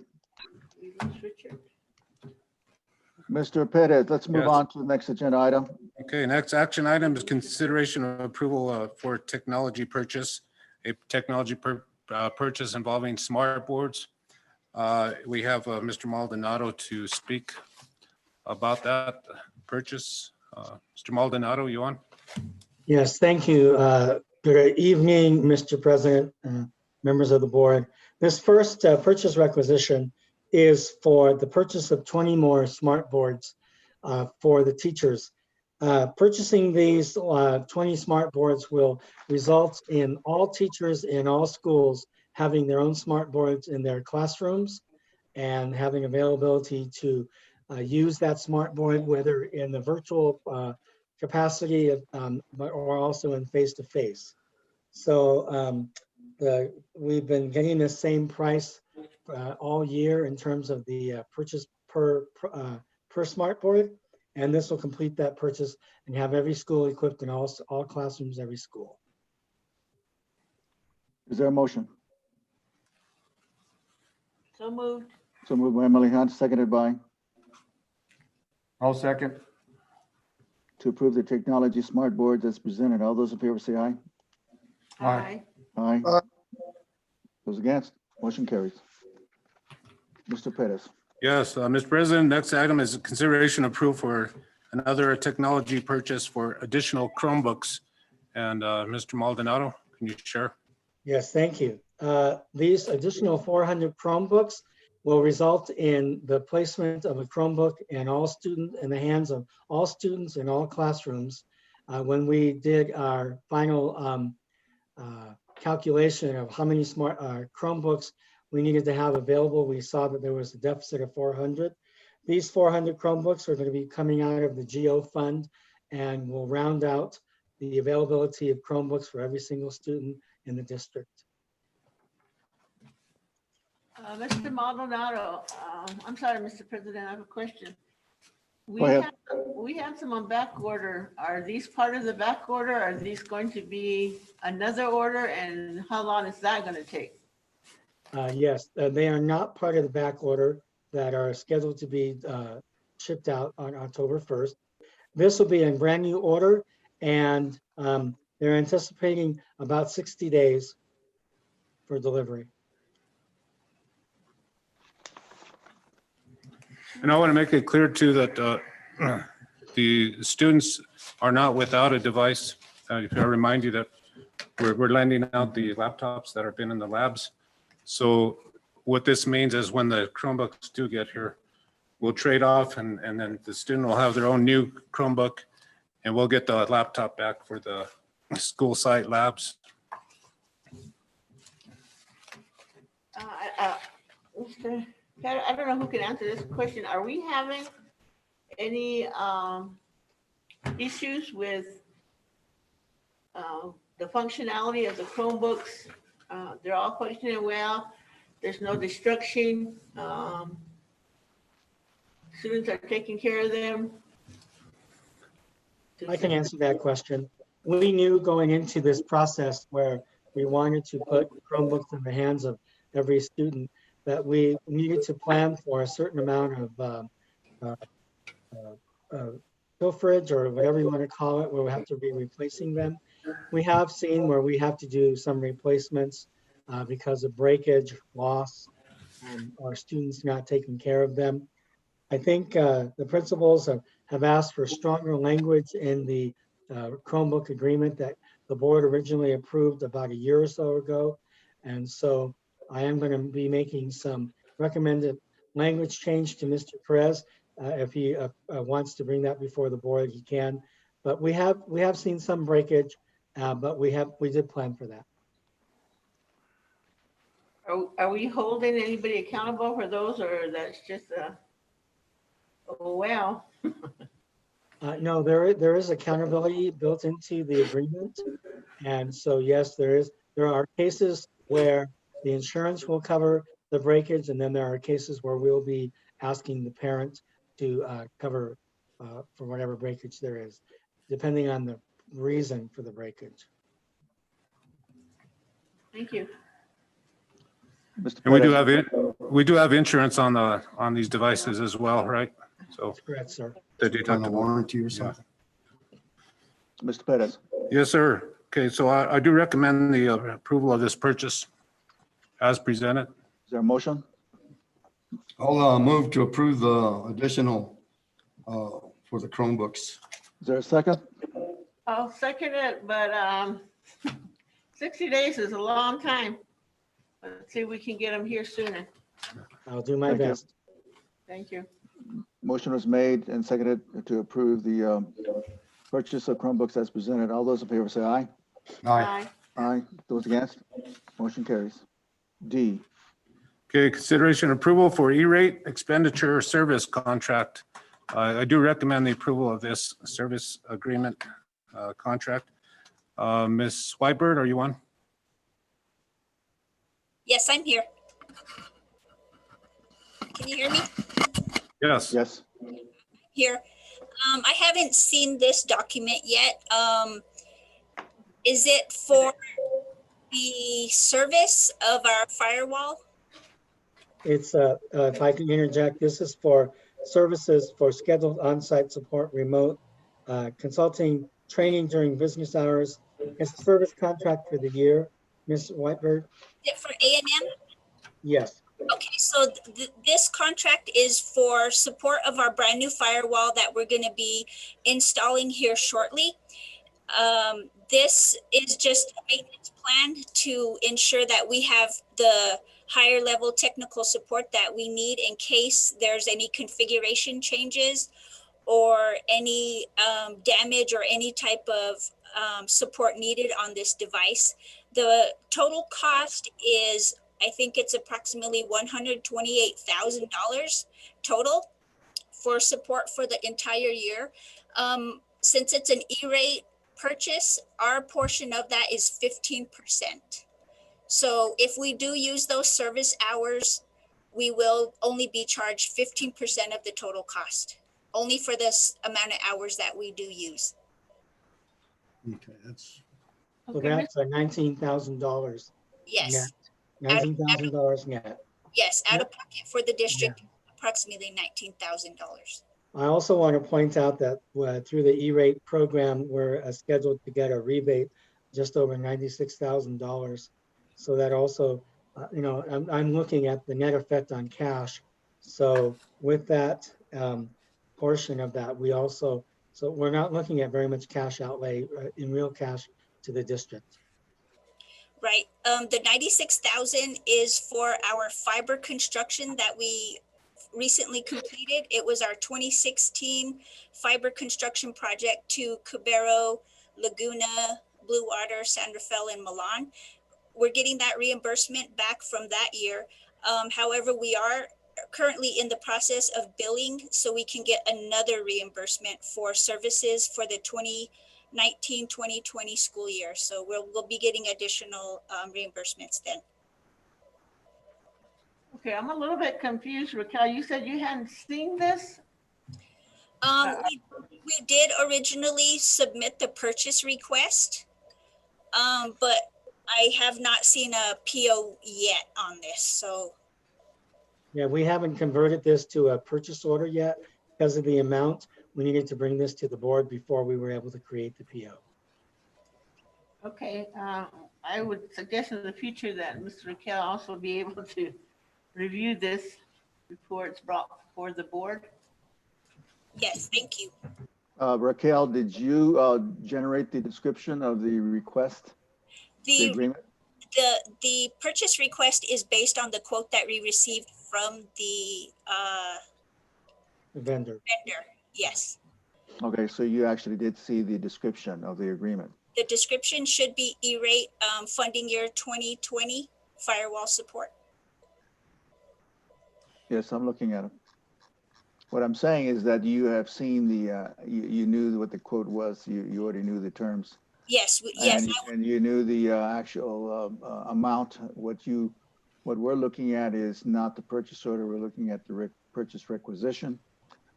Mr. Pettis, let's move Yes. on to the next agenda item. Okay, next action item is consideration of approval for technology purchase, a technology purchase involving smart boards. We have Mr. Maldonado to speak about that purchase. Mr. Maldonado, you on? Yes, thank you. Good evening, Mr. President, members of the board. This first purchase requisition is for the purchase of 20 more smart boards for the teachers. Purchasing these 20 smart boards will result in all teachers in all schools having their own smart boards in their classrooms and having availability to use that smart board, whether in the virtual capacity or also in face-to-face. So we've been getting the same price all year in terms of the purchase per smart board, and this will complete that purchase and have every school equipped in all classrooms, every school. Is there a motion? So moved. So moved by Emily Hunt, seconded by, I'll second. to approve the technology smart boards as presented. All those in favor say aye. Aye. Aye. Those against, motion carries. Mr. Pettis. Yes, Mr. President, next item is consideration approved for another technology purchase for additional Chromebooks. And Mr. Maldonado, can you share? Yes, thank you. These additional 400 Chromebooks will result in the placement of a Chromebook in the hands of all students in all classrooms. When we did our final calculation of how many smart Chromebooks we needed to have available, we saw that there was a deficit of 400. These 400 Chromebooks are going to be coming out of the GEO fund and will round out the availability of Chromebooks for every single student in the district. Mr. Maldonado, I'm sorry, Mr. President, I have a question. Go ahead. We have some on back order. Are these part of the back order? Are these going to be another order? And how long is that going to take? Yes, they are not part of the back order that are scheduled to be shipped out on October 1st. This will be a brand new order, and they're anticipating about 60 days for delivery. And I want to make it clear too that the students are not without a device. If I remind you that we're lending out the laptops that have been in the labs. So what this means is when the Chromebooks do get here, we'll trade off and then the student will have their own new Chromebook and we'll get the laptop back for the school site labs. Mr. Pat, I don't know who can answer this question. Are we having any issues with the functionality of the Chromebooks? They're all functioning well. There's no destruction. Students are taking care of them. I can answer that question. We knew going into this process where we wanted to put Chromebooks in the hands of every student that we needed to plan for a certain amount of pilferage or whatever you want to call it, where we have to be replacing them. We have seen where we have to do some replacements because of breakage, loss, and our students not taking care of them. I think the principals have asked for stronger language in the Chromebook agreement that the board originally approved about a year or so ago. And so I am going to be making some recommended language change to Mr. Perez. If he wants to bring that before the board, he can. But we have seen some breakage, but we did plan for that. Are we holding anybody accountable for those, or that's just oh well? No, there is accountability built into the agreement, and so yes, there are cases where the insurance will cover the breakage, and then there are cases where we'll be asking the parent to cover for whatever breakage there is, depending on the reason for the breakage. Thank you. Mr. And Perez. we do have insurance on these devices as well, right? So That's correct, sir. the On the deductible. warranty or something. Mr. Perez. Yes, sir. Okay, so I do recommend the approval of this purchase as presented. Is there a motion? I'll move to approve the additional for the Chromebooks. Is there a second? I'll second it, but 60 days is a long time. Let's see if we can get them here sooner. I'll do my Thank you. best. Thank you. Motion was made and seconded to approve the purchase of Chromebooks as presented. All those in favor say aye. Aye. Aye. Those against? Motion carries. D, Okay, consideration approval for E-rate expenditure service contract. I do recommend the approval of this service agreement contract. Ms. Whitebird, are you on? Yes, I'm here. Can you hear me? Yes. yes. Here. I haven't seen this document yet. Is it for the service of our firewall? It's, if I can interject, this is for services for scheduled on-site support, remote consulting, training during business hours. It's a service contract for the year, Ms. Whitebird. Is it for A&M? Yes. Okay, so this contract is for support of our brand new firewall that we're going to be installing here shortly. This is just a maintenance plan to ensure that we have the higher level technical support that we need in case there's any configuration changes or any damage or any type of support needed on this device. The total cost is, I think it's approximately $128,000 total for support for the entire year. Since it's an E-rate purchase, our portion of that is 15%. So if we do use those service hours, we will only be charged 15% of the total cost, only for this amount of hours that we do use. Okay, that's. So that's $19,000. Yes, $19,000 net. yes, out of pocket for the district, approximately $19,000. I also want to point out that through the E-rate program, we're scheduled to get a rebate just over $96,000. So that also, I'm looking at the net effect on cash So with that portion of that, we also, so we're not looking at very much cash outlay in real cash to the district. Right. The 96,000 is for our fiber construction that we recently completed. It was our 2016 fiber construction project to Cabero, Laguna, Blue Water, San Rafael, and Milan. We're getting that reimbursement back from that year. However, we are currently in the process of billing so we can get another reimbursement for services for the 2019-2020 school year. So we'll be getting additional reimbursements then. Okay, I'm a little bit confused, Raquel. You said you hadn't seen this? We did originally submit the purchase request, but I have not seen a PO yet on this, so. Yeah, we haven't converted this to a purchase order yet because of the amount. We needed to bring this to the board before we were able to create the PO. Okay, I would suggest in the future that Mr. Raquel also be able to review this before it's brought before the board. Yes, thank you. Raquel, did you generate the description of the request? The agreement? The purchase request is based on the quote that we received from the vendor. Yes. Okay, so you actually did see the description of the agreement. The description should be E-rate funding year 2020 firewall support. Yes, I'm looking at it. What I'm saying is that you have seen the, you knew what the quote was. You already knew the terms. Yes, yes. And you knew the actual amount. What we're looking at is not the purchase order. We're looking at the purchase requisition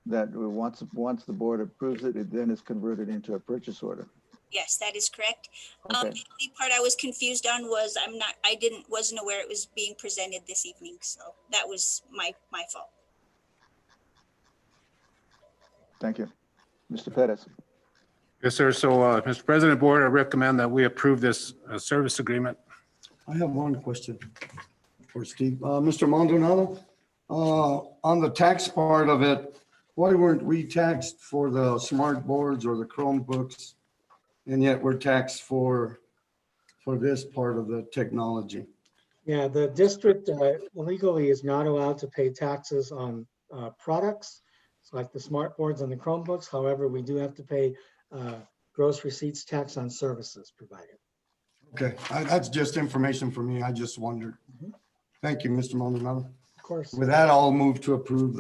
that once the board approves it, it then is converted into a purchase order. Yes, that is correct. Okay. The only part I was confused on was wasn't aware it was being presented this evening. So that was my fault. Thank you. Mr. Pettis. Yes, sir. So, Mr. President, Board, I recommend that we approve this service agreement. I have one question for Steve. Mr. Maldonado, on the tax part of it, why weren't we taxed for the smart boards or the Chromebooks? And yet we're taxed for this part of the technology. Yeah, the district legally is not allowed to pay taxes on products, so like the smart boards and the Chromebooks. However, we do have to pay gross receipts tax on services provided. Okay, that's just information for me. I just wondered. Thank you, Mr. Maldonado. Of course. With that, I'll move to approve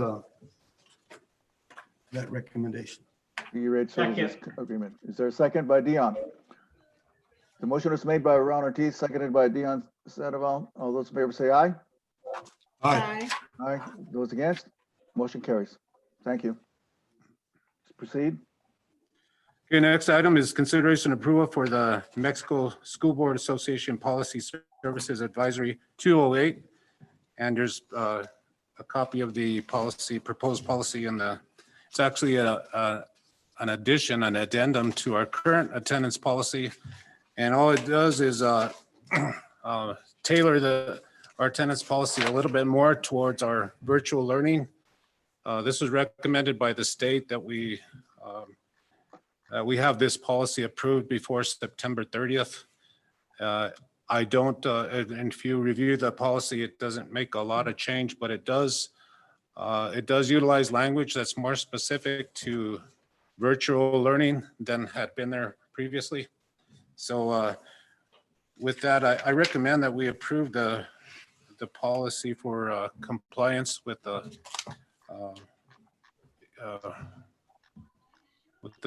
that recommendation. E-rate services agreement. Is there a second by Dion? The motion was made by Ron Ortiz, seconded by Dion Sandoval. All those in favor say aye. Aye. Aye. Those against? Motion carries. Thank you. Let's proceed. Okay, next item is consideration approval for the Mexico School Board Association Policy Services Advisory 208. And there's a copy of the policy, proposed policy, and it's actually an addition, an addendum to our current attendance policy. And all it does is tailor our attendance policy a little bit more towards our virtual learning. This was recommended by the state that we have this policy approved before September 30th. I don't, and if you review the policy, it doesn't make a lot of change, but it does utilize language that's more specific to virtual learning than had been there previously. So with that, I recommend that we approve the policy for compliance with the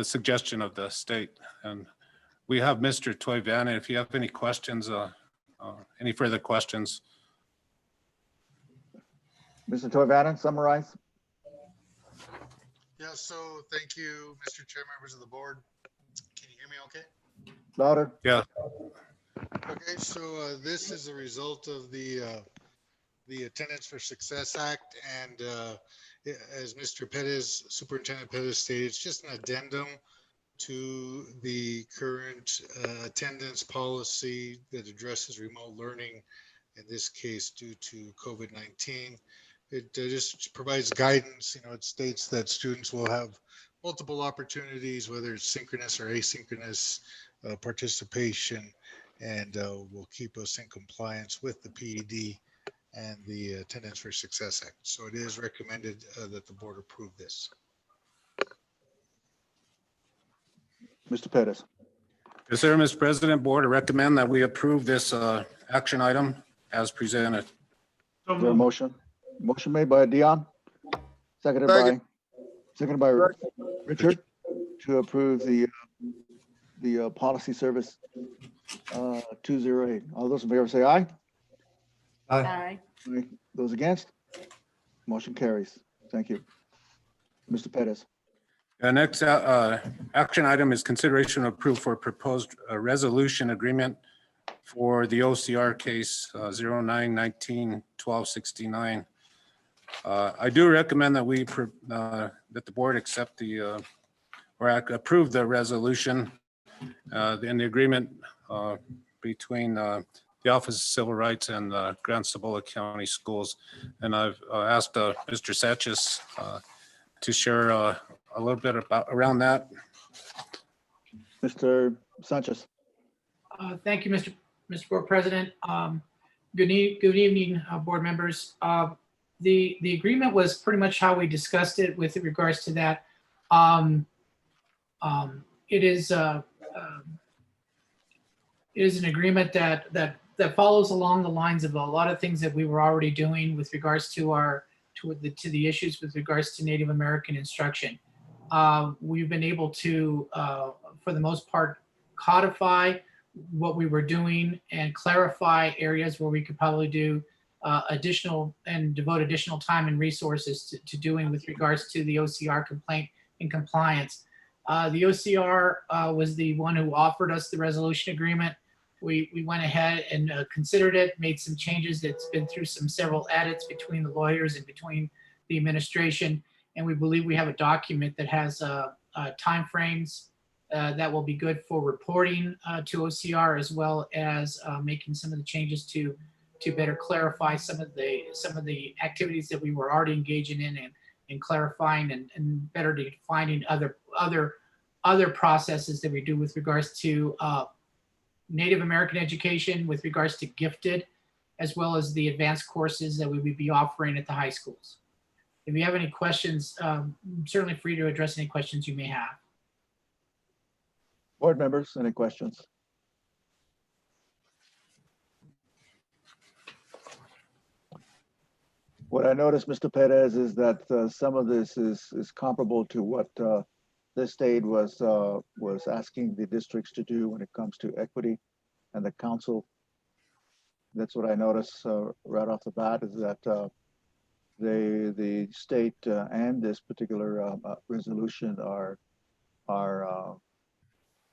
suggestion of the state. And we have Mr. Toivana. If you have any questions, any further questions. Mr. Toivana, summarize. Yeah, so thank you, Mr. Chair, members of the board. Can you hear me okay? Louder. Yeah. Okay, so this is a result of the Attendance for Success Act, and as Mr. Pettis, Superintendent Pettis stated, it's just an addendum to the current attendance policy that addresses remote learning, in this case due to COVID-19. it just provides guidance. It states that students will have multiple opportunities, whether it's synchronous or asynchronous participation, and will keep us in compliance with the PED and the Attendance for Success Act. So it is recommended that the board approve this. Mr. Pettis. Yes, sir, Mr. President, Board, I recommend that we approve this action item as presented. Is there a motion? Motion made by Dion, seconded by Richard to approve the policy service 208. All those in favor say aye. Aye. Those against? Motion carries. Thank you. Mr. Pettis. The next action item is consideration of approval for proposed resolution agreement for the OCR case 09-19-1269. I do recommend that that the board accept or approve the resolution in the agreement between the Office of Civil Rights and Grand Cebolla County Schools. And I've asked Mr. Sanchez to share a little bit around that. Mr. Sanchez. Thank you, Mr. Board President. Good evening, board members. The agreement was pretty much how we discussed it with regards to that. It is an agreement that follows along the lines of a lot of things that we were already doing with regards to the issues with regards to Native American instruction. We've been able to, for the most part, codify what we were doing and clarify areas where we could probably do additional and devote additional time and resources to doing with regards to the OCR complaint and compliance. The OCR was the one who offered us the resolution agreement. We went ahead and considered it, made some changes. It's been through several edits between the lawyers and between the administration. And we believe we have a document that has timeframes that will be good for reporting to OCR, as well as making some of the changes to better clarify some of the activities that we were already engaging in, and clarifying and better defining other processes that we do with regards to Native American education, with regards to gifted, as well as the advanced courses that we would be offering at the high schools. If you have any questions, I'm certainly free to address any questions you may have. Board members, any questions? What I noticed, Mr. Perez, is that some of this is comparable to what this state was asking the districts to do when it comes to equity, and the council. That's what I noticed right off the bat, is that the state and this particular resolution are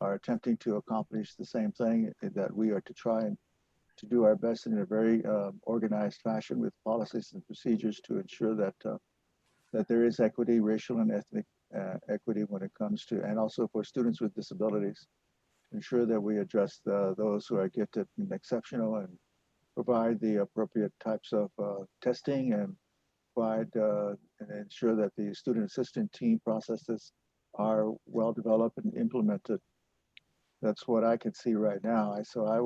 attempting to accomplish the same thing, that we are to try and to do our best in a very organized fashion with policies and procedures to ensure that that there is equity, racial and ethnic equity when it comes to, and also for students with disabilities, ensure that we address those who are gifted and exceptional, and provide the appropriate types of testing, and provide and ensure that the student assistant team processes are well developed and implemented. That's what I can see right now. I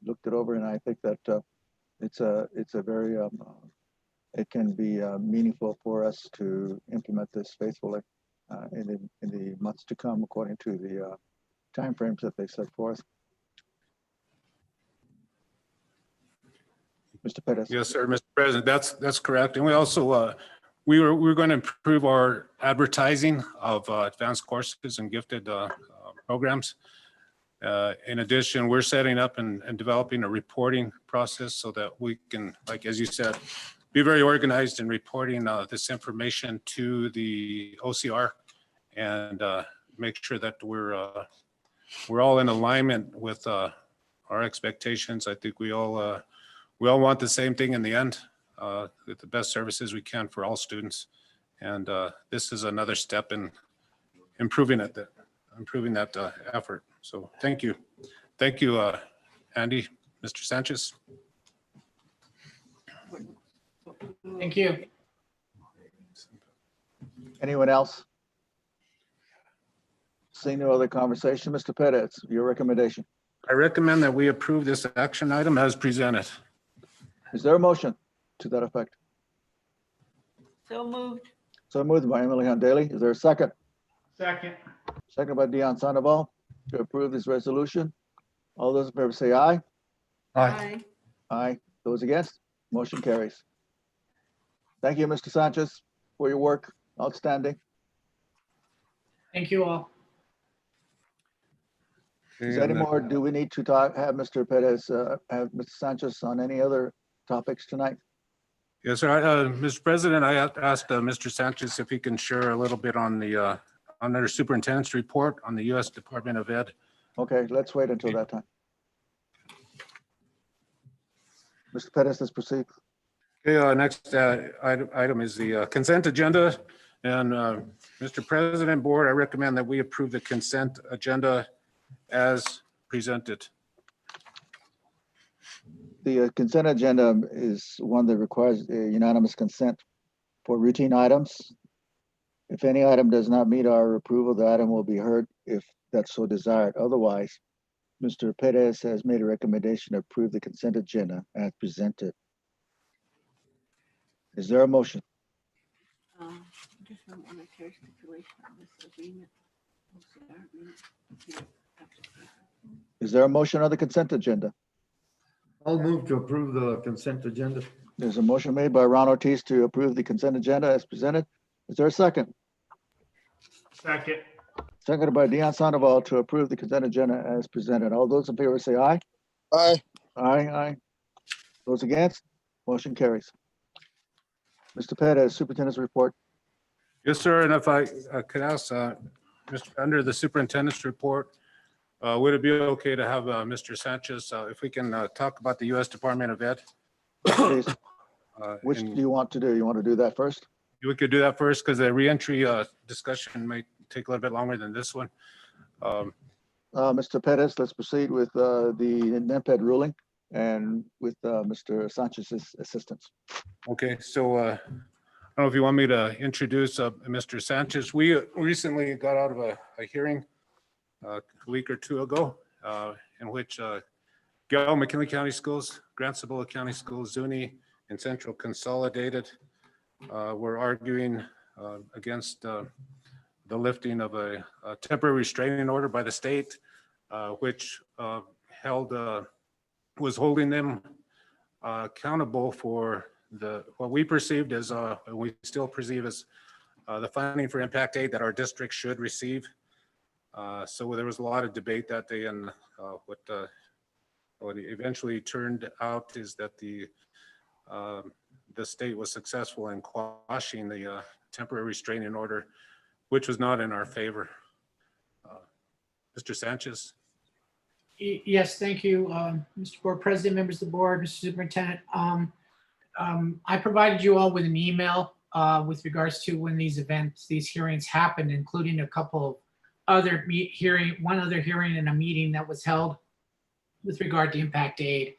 looked it over, and I think that it's a very it can be meaningful for us to implement this faithfully in the months to come, according to the timeframes that they set forth. Mr. Pettis. Yes, sir, Mr. President, that's correct. And we also we're going to improve our advertising of advanced courses and gifted programs. In addition, we're setting up and developing a reporting process so that we can, like, as you said, be very organized in reporting this information to the OCR, and make sure that we're all in alignment with our expectations. I think we all want the same thing in the end, the best services we can for all students. And this is another step in improving that effort. So thank you. Thank you, Andy, Mr. Sanchez. Thank you. Anyone else? Seeing no other conversation, Mr. Pettis, your recommendation. I recommend that we approve this action item as presented. Is there a motion to that effect? So moved. So moved by Emily Hunt Daly. Is there a second? Second. Second by Dion Sandoval to approve this resolution. All those in favor say aye. Aye. Aye. Those against? Motion carries. Thank you, Mr. Sanchez, for your work. Outstanding. Thank you all. Is there any more? Do we need to have Mr. Pettis, have Mr. Sanchez on any other topics tonight? Yes, sir. Mr. President, I asked Mr. Sanchez if he can share a little bit on the under superintendent's report on the U.S. Department of Ed. Okay, let's wait until that time. Mr. Pettis, let's proceed. Okay, next item is the consent agenda. And Mr. President, Board, I recommend that we approve the consent agenda as presented. The consent agenda is one that requires unanimous consent for routine items. If any item does not meet our approval, the item will be heard if that's so desired. Otherwise, Mr. Pettis has made a recommendation to approve the consent agenda as presented. Is there a motion? Just one monetary stipulation on this agreement. Is there a motion on the consent agenda? I'll move to approve the consent agenda. There's a motion made by Ron Ortiz to approve the consent agenda as presented. Is there a second? Second. Seconded by Dion Sandoval to approve the consent agenda as presented. All those in favor say aye. Aye. Aye, aye. Those against? Motion carries. Mr. Pettis, Superintendent's report. Yes, sir. And if I could ask, under the superintendent's report, would it be okay to have Mr. Sanchez, if we can talk about the U.S. Department of Ed? Please. Which do you want to do? You want to do that first? We could do that first because the reentry discussion might take a little bit longer than this one. Mr. Pettis, let's proceed with the NEMPED ruling and with Mr. Sanchez's assistance. Okay, so I don't know if you want me to introduce Mr. Sanchez. We recently got out of a hearing a week or two ago in which Gale McKinley County Schools, Grant Cebolla County Schools, Zuni, and Central Consolidated were arguing against the lifting of a temporary restraining order by the state, which was holding them accountable for what we perceived as, we still perceive as the funding for impact aid that our district should receive. So there was a lot of debate that day, and what eventually turned out is that the state was successful in quashing the temporary restraining order, which was not in our favor. Mr. Sanchez. Yes, thank you, Mr. Board President, members of the board, Mr. Superintendent. I provided you all with an email with regards to when these hearings happened, including a couple of other one other hearing and a meeting that was held with regard to impact aid.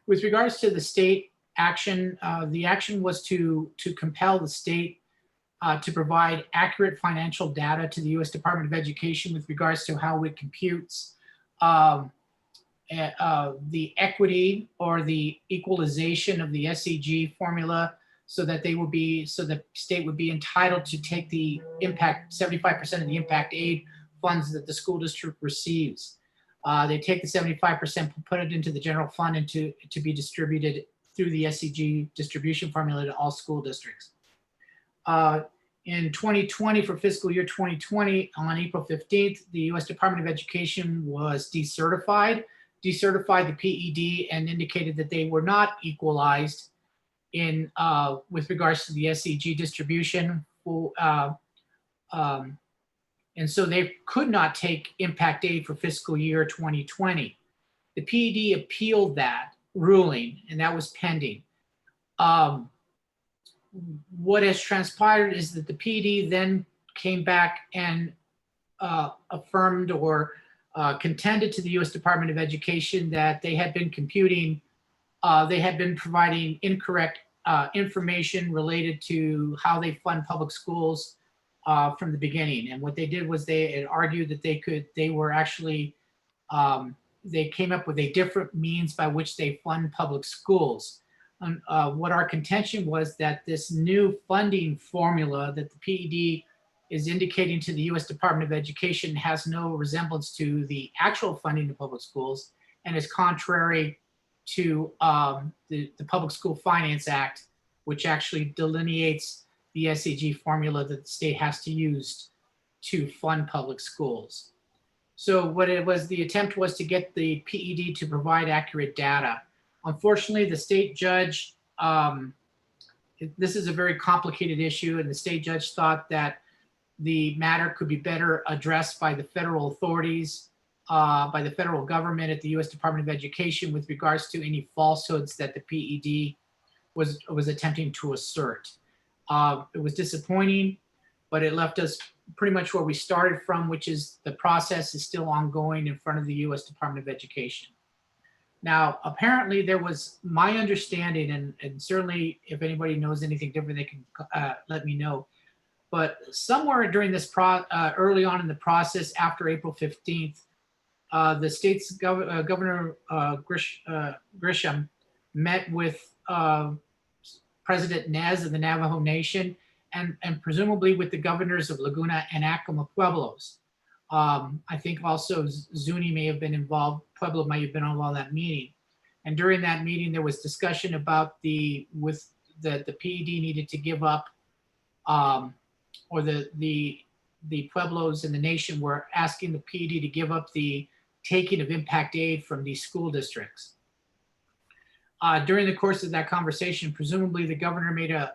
With regards to the state action, the action was to compel the state to provide accurate financial data to the U.S. Department of Education with regards to how it computes the equity or the equalization of the SEG formula, so that the state would be entitled to take the 75% of the impact aid funds that the school district receives. They take the 75%, put it into the general fund, and to be distributed through the SEG distribution formula to all school districts. In 2020, for fiscal year 2020, on April 15th, the U.S. Department of Education was decertified the PED and indicated that they were not equalized in with regards to the SEG distribution. And so they could not take impact aid for fiscal year 2020. The PED appealed that ruling, and that was pending. What has transpired is that the PED then came back and affirmed or contended to the U.S. Department of Education that they had been computing, they had been providing incorrect information related to how they fund public schools from the beginning. And what they did was they had argued that they were actually, they came up with a different means by which they fund public schools. And what our contention was that this new funding formula that the PED is indicating to the U.S. Department of Education has no resemblance to the actual funding of public schools and is contrary to the Public School Finance Act, which actually delineates the SAG formula that the state has to use to fund public schools. So what it was, the attempt was to get the PED to provide accurate data. Unfortunately, the state judge, this is a very complicated issue, and the state judge thought that the matter could be better addressed by the federal authorities, by the federal government at the U.S. Department of Education with regards to any falsehoods that the PED was attempting to assert. It was disappointing, but it left us pretty much where we started from, which is the process is still ongoing in front of the U.S. Department of Education. Now, apparently there was, my understanding, and certainly if anybody knows anything different, they can let me know. But somewhere during this early on in the process, after April 15th, the state's Governor Grisham met with President Nez of the Navajo Nation and presumably with the governors of Laguna and Acoma Pueblos. I think also Zuni may have been involved, Pueblo may have been involved in that meeting. And during that meeting, there was discussion about the PED needed to give up, or the Pueblos in the nation were asking the PED to give up the taking of impact aid from these school districts. During the course of that conversation, presumably the governor made a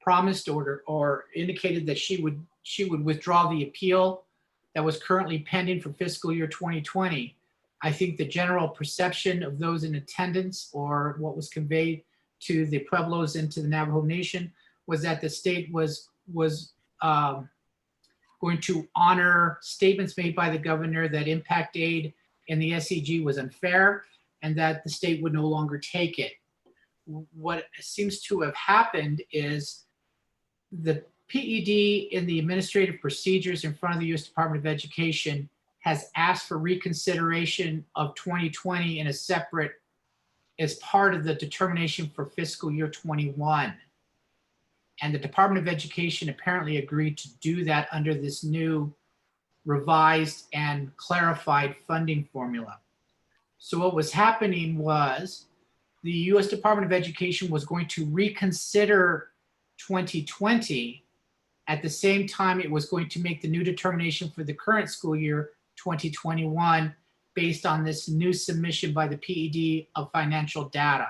promised or indicated that she would withdraw the appeal that was currently pending for fiscal year 2020. I think the general perception of those in attendance, or what was conveyed to the Pueblos and to the Navajo Nation, was that the state was going to honor statements made by the governor that impact aid in the SEG was unfair and that the state would no longer take it. What seems to have happened is the PED in the administrative procedures in front of the U.S. Department of Education has asked for reconsideration of 2020 in a separate, as part of the determination for fiscal year 21. And the Department of Education apparently agreed to do that under this new revised and clarified funding formula. So what was happening was the U.S. Department of Education was going to reconsider 2020 at the same time it was going to make the new determination for the current school year 2021 based on this new submission by the PED of financial data.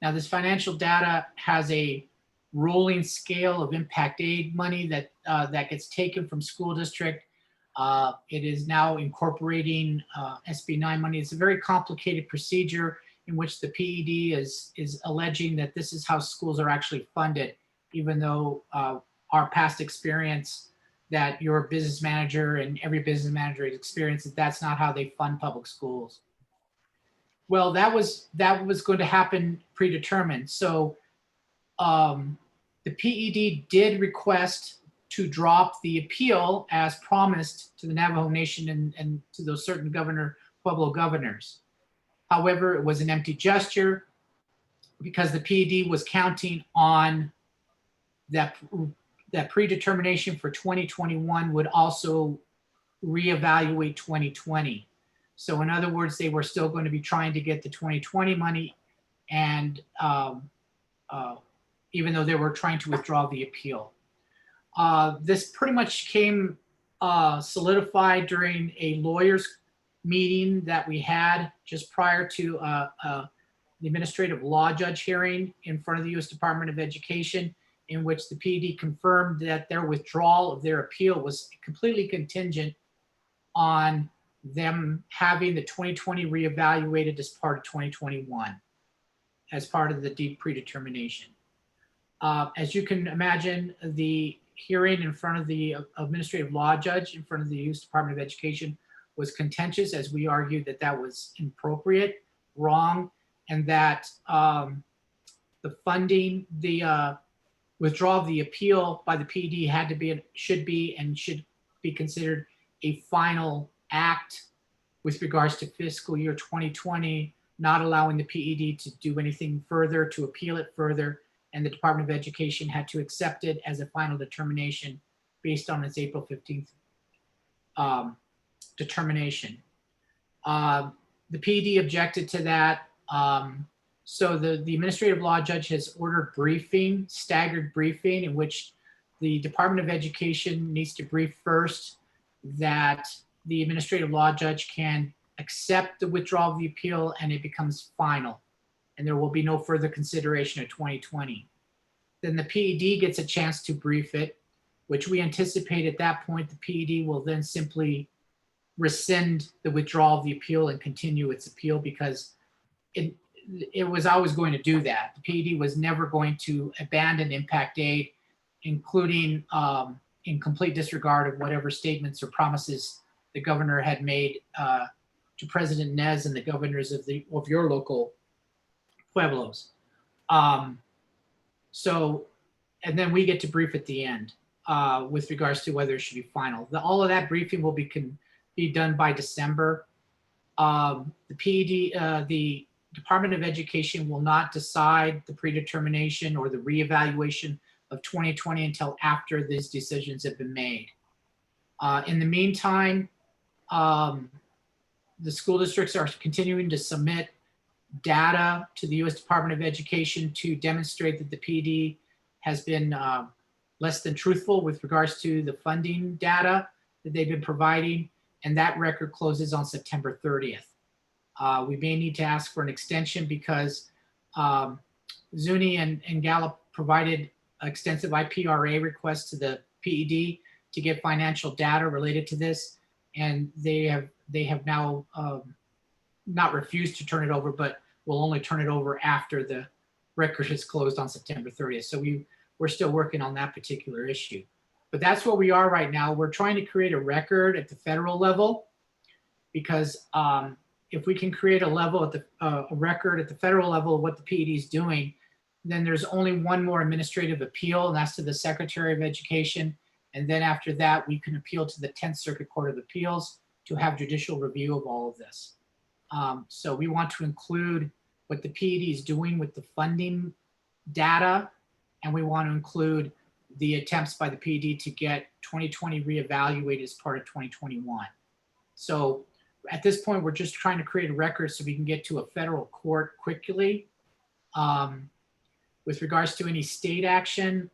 Now this financial data has a rolling scale of impact aid money that gets taken from school district. It is now incorporating SB 9 money. It's a very complicated procedure in which the PED is alleging that this is how schools are actually funded, even though our past experience that your business manager and every business manager has experienced that that's not how they fund public schools. Well, that was going to happen predetermined. So the PED did request to drop the appeal as promised to the Navajo Nation and to those certain Pueblo governors. However, it was an empty gesture because the PED was counting on that predetermination for 2021 would also reevaluate 2020. So in other words, they were still going to be trying to get the 2020 money, and even though they were trying to withdraw the appeal. This pretty much came solidified during a lawyers meeting that we had just prior to the administrative law judge hearing in front of the U.S. Department of Education, in which the PED confirmed that their withdrawal of their appeal was completely contingent on them having the 2020 reevaluated as part of 2021, as part of the deep predetermination. As you can imagine, the hearing in front of the administrative law judge in front of the U.S. Department of Education was contentious, as we argued that that was inappropriate, wrong, and that the the funding, the withdrawal of the appeal by the PED had to be, should be considered a final act with regards to fiscal year 2020, not allowing the PED to do anything further, to appeal it further, and the Department of Education had to accept it as a final determination based on its April 15th determination. The PED objected to that. So the administrative law judge has ordered briefing, staggered briefing, in which the Department of Education needs to brief first that the administrative law judge can accept the withdrawal of the appeal and it becomes final. And there will be no further consideration of 2020. Then the PED gets a chance to brief it, which we anticipate at that point, the PED will then simply rescind the withdrawal of the appeal and continue its appeal, because it was always going to do that. The PED was never going to abandon impact aid, including in complete disregard of whatever statements or promises the governor had made to President Nez and the governors of your local pueblos. And then we get to brief at the end with regards to whether it should be final. All of that briefing will be done by December. The Department of Education will not decide the predetermination or the reevaluation of 2020 until after these decisions have been made. In the meantime, the school districts are continuing to submit data to the U.S. Department of Education to demonstrate that the PD has been less than truthful with regards to the funding data that they've been providing, and that record closes on September 30th. We may need to ask for an extension because Zuni and Gallup provided extensive IPRA requests to the PED to get financial data related to this, and they have now not refused to turn it over, but will only turn it over after the record is closed on September 30th. So we're still working on that particular issue. But that's where we are right now. We're trying to create a record at the federal level, because if we can create a record at the federal level of what the PED is doing, then there's only one more administrative appeal, and that's to the Secretary of Education. And then after that, we can appeal to the 10th Circuit Court of Appeals to have judicial review of all of this. So we want to include what the PED is doing with the funding data, and we want to include the attempts by the PED to get 2020 reevaluated as part of 2021. So at this point, we're just trying to create a record so we can get to a federal court quickly. With regards to any state action,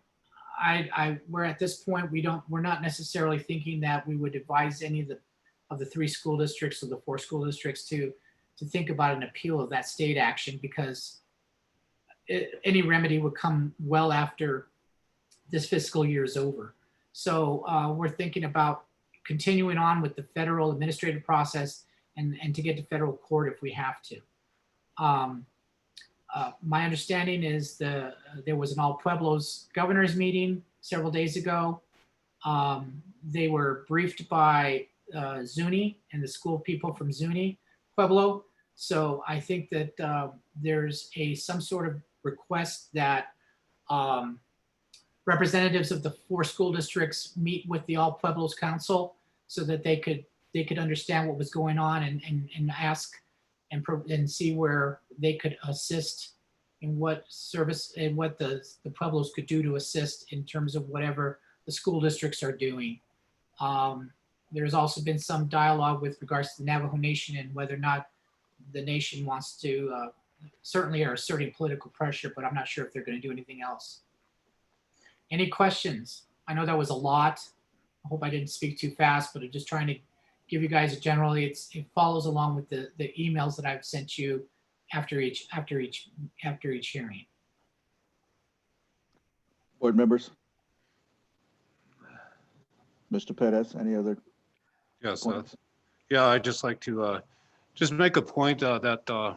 we're at this point, we're not necessarily thinking that we would advise any of the 3 school districts or the 4 school districts to think about an appeal of that state action, because any remedy would come well after this fiscal year is over. So we're thinking about continuing on with the federal administrative process and to get to federal court if we have to. My understanding is there was an All Pueblos governors meeting several days ago. They were briefed by Zuni and the school people from Zuni Pueblo. So I think that there's some sort of request that representatives of the 4 school districts meet with the All Pueblos Council so that they could understand what was going on and ask and see where they could assist in what service and what the Pueblos could do to assist in terms of whatever the school districts are doing. There's also been some dialogue with regards to the Navajo Nation and whether or not the nation wants to, certainly are asserting political pressure, but I'm not sure if they're going to do anything else. Any questions? I know that was a lot. I hope I didn't speak too fast, but I'm just trying to give you guys generally, it follows along with the emails that I've sent you after each hearing. Board members? Mr. Perez, any other? Yes. points? Yeah, I'd just like to just make a point that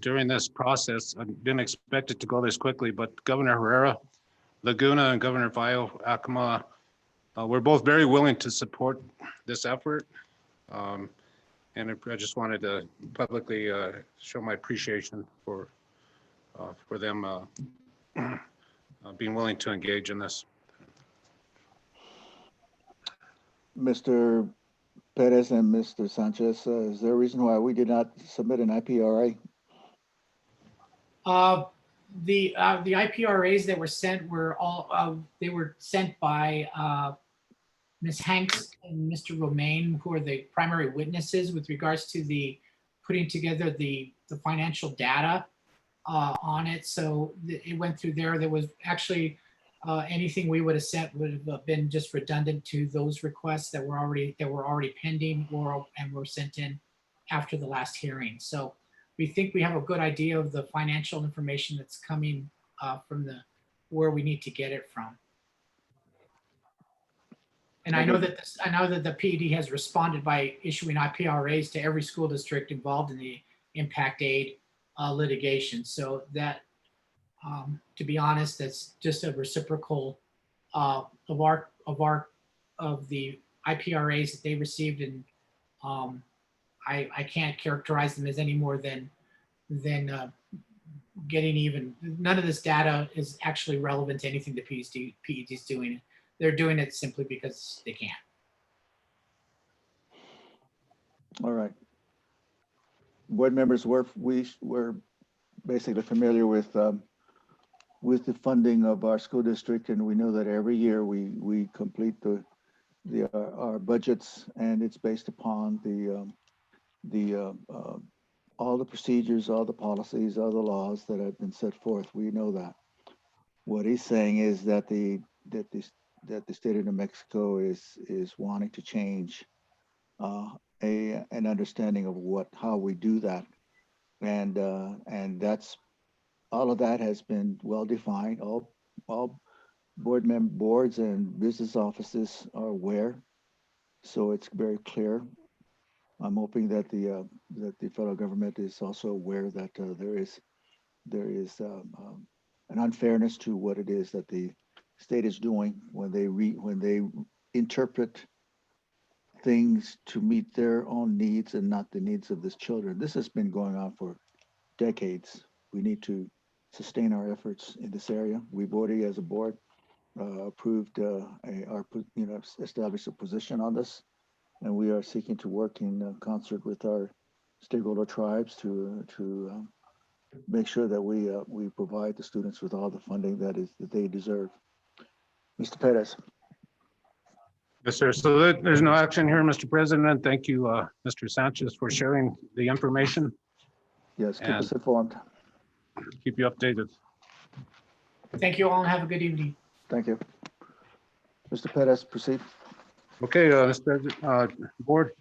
during this process, I didn't expect it to go this quickly, but Governor Herrera, Laguna, and Governor Valle Acoma we're both very willing to support this effort. And I just wanted to publicly show my appreciation for for them being willing to engage in this. Mr. Perez and Mr. Sanchez, is there a reason why we did not submit an IPRA? The IPRAs that were sent were all, they were sent by Ms. Hanks and Mr. Romaine, who are the primary witnesses with regards to the putting together the financial data on it. So it went through there. There was actually anything we would have sent would have been just redundant to those requests that were already pending and were sent in after the last hearing. So we think we have a good idea of the financial information that's coming from where we need to get it from. And I know that the PED has responded by issuing IPRAs to every school district involved in the impact aid litigation. So that, to be honest, that's just a reciprocal of the IPRAs that they received, and I can't characterize them as any more than getting even. None of this data is actually relevant to anything the PED is doing. They're doing it simply because they can. All right. Board members, we're basically familiar with the funding of our school district, and we know that every year we complete our budgets, and it's based upon all the procedures, all the policies, all the laws that have been set forth. We know that. What he's saying is that the state of New Mexico is wanting to change an understanding of how we do that, and that's all of that has been well defined. All boards and business offices are aware, so it's very clear. I'm hoping that the federal government is also aware that there is an unfairness to what it is that the state is doing when they interpret things to meet their own needs and not the needs of these children. This has been going on for decades. We need to sustain our efforts in this area. We've already, as a board, approved established a position on this, and we are seeking to work in concert with our stakeholder tribes to make sure that we provide the students with all the funding that they deserve. Mr. Perez. Yes, sir. So there's no action here, Mr. President. Thank you, Mr. Sanchez, for sharing the information. Yes, keep us informed. Keep you updated. Thank you all and have a good evening. Thank you. Mr. Perez, proceed. Okay, Mr. President, Board.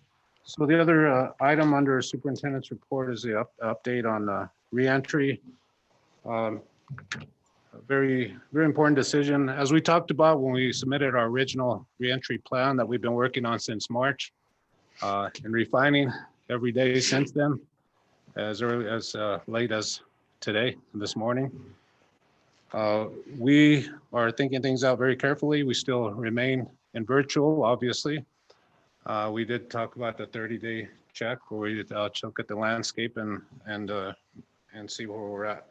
So the other item under Superintendent's report is the update on reentry. A very, very important decision. As we talked about when we submitted our original reentry plan that we've been working on since March and refining every day since then, as early as late as today, this morning. We are thinking things out very carefully. We still remain in virtual, obviously. We did talk about the 30-day check where we look at the landscape and see where we're at.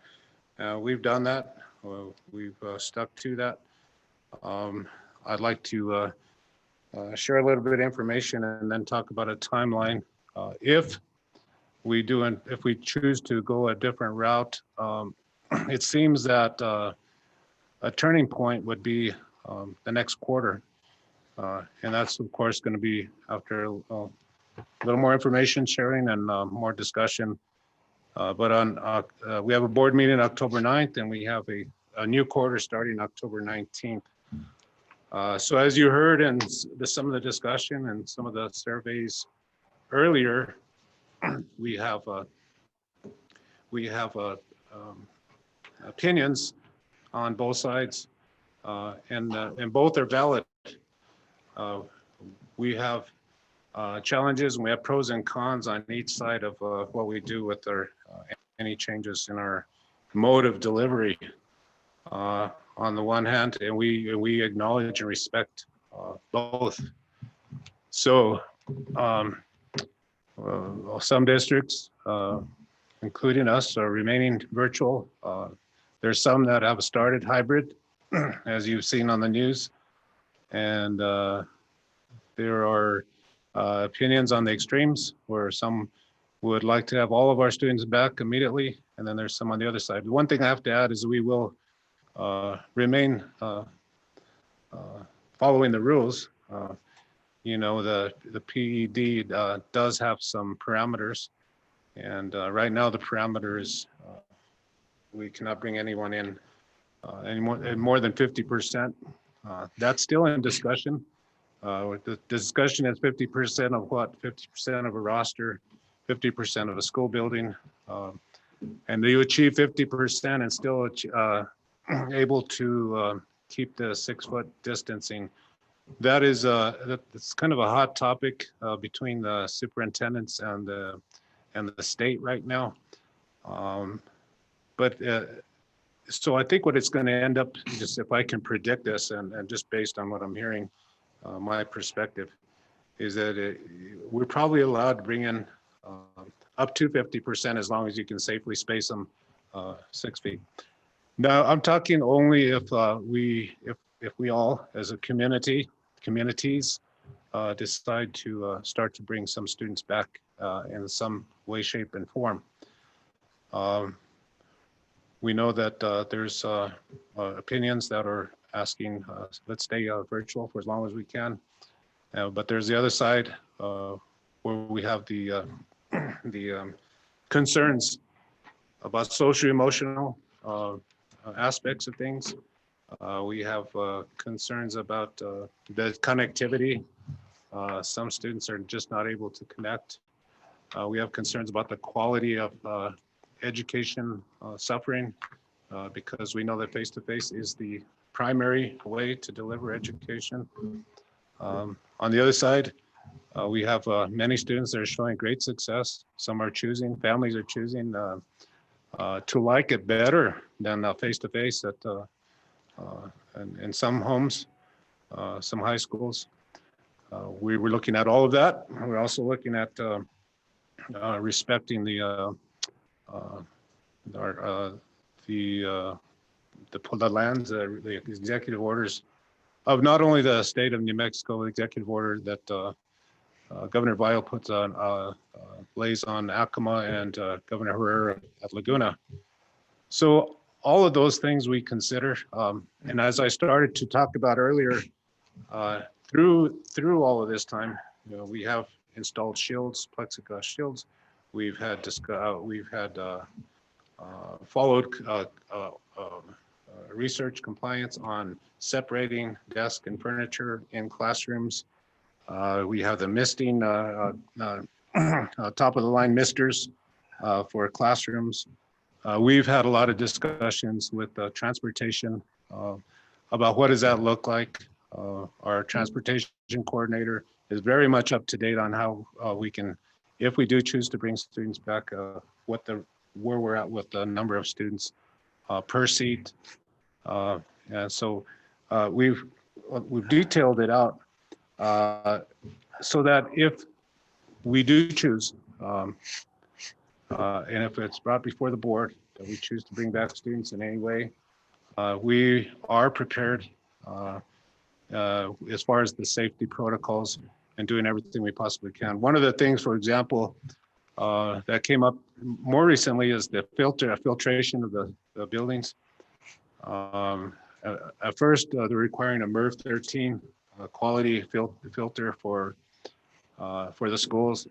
We've done that. We've stuck to that. I'd like to share a little bit of information and then talk about a timeline. If we choose to go a different route, it seems that a turning point would be the next quarter. And that's of course going to be after a little more information sharing and more discussion. But we have a board meeting October 9th, and we have a new quarter starting October 19th. So as you heard in some of the discussion and some of the surveys earlier, we have opinions on both sides, and both are valid. We have challenges and we have pros and cons on each side of what we do with our any changes in our mode of delivery on the one hand, and we acknowledge and respect both. So some districts including us, are remaining virtual. There's some that have started hybrid, as you've seen on the news. And there are opinions on the extremes where some would like to have all of our students back immediately. And then there's some on the other side. The one thing I have to add is we will remain following the rules. You know, the PED does have some parameters. And right now the parameter is we cannot bring anyone in more than 50%. That's still in discussion. The discussion is 50% of what? 50% of a roster, 50% of a school building. And you achieve 50% and still able to keep the 6-foot distancing. That is it's kind of a hot topic between the superintendents and the state right now. So I think what it's going to end up, just if I can predict this, and just based on what I'm hearing, my perspective, is that we're probably allowed to bring in up to 50% as long as you can safely space them 6 feet. Now, I'm talking only if we all, as a communities, decide to start to bring some students back in some way, shape, and form. We know that there's opinions that are asking, let's stay virtual for as long as we can. But there's the other side where we have the concerns about socio-emotional aspects of things. We have concerns about the connectivity. Some students are just not able to connect. We have concerns about the quality of education suffering because we know that face-to-face is the primary way to deliver education. On the other side, we have many students that are showing great success. Some are choosing, families are choosing to like it better than face-to-face in some homes, some high schools. We were looking at all of that. We're also looking at respecting the lands, the executive orders of not only the state of New Mexico, the executive order that Governor Vial puts on, lays on Acoma and Governor Herrera at Laguna. So all of those things we consider. And as I started to talk about earlier, through all of this time, we have installed shields, plexiglass shields. We've had followed research compliance on separating desk and furniture in classrooms. We have the misting, top of the line misters for classrooms. We've had a lot of discussions with transportation about what does that look like. Our transportation coordinator is very much up to date on how we can, if we do choose to bring students back, where we're at with the number of students per seat. And so we've detailed it out so that if we do choose, and if it's brought before the board that we choose to bring back students in any way, we are prepared as far as the safety protocols and doing everything we possibly can. One of the things, for example, that came up more recently is the filtration of the buildings. At first, they're requiring a MERV 13 quality filter for the schools.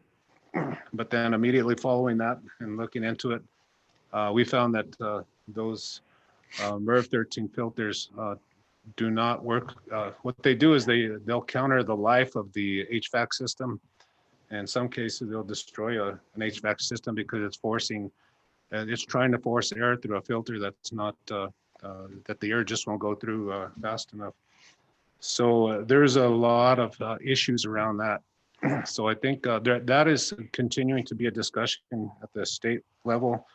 But then immediately following that and looking into it, we found that those MERV 13 filters do not work. What they do is they'll counter the life of the HVAC system. In some cases, they'll destroy an HVAC system because it's trying to force air through a filter that's not, that the air just won't go through fast enough. So there's a lot of issues around that. So I think that is continuing to be a discussion at the state level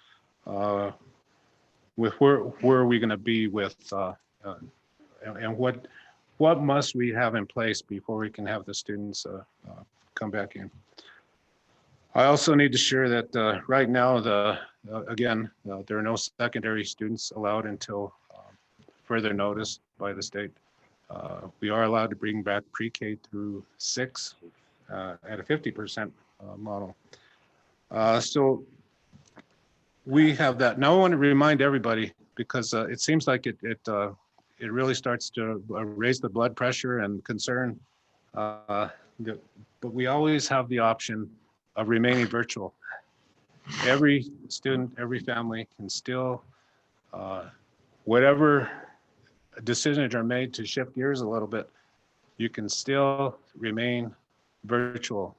with where are we going to be with and what must we have in place before we can have the students come back in. I also need to share that right now, again, there are no secondary students allowed until further notice by the state. We are allowed to bring back pre-K through 6 at a 50% model. So we have that. Now I want to remind everybody, because it seems like it really starts to raise the blood pressure and concern. But we always have the option of remaining virtual. Every student, every family can still, whatever decisions are made to shift gears a little bit, you can still remain virtual.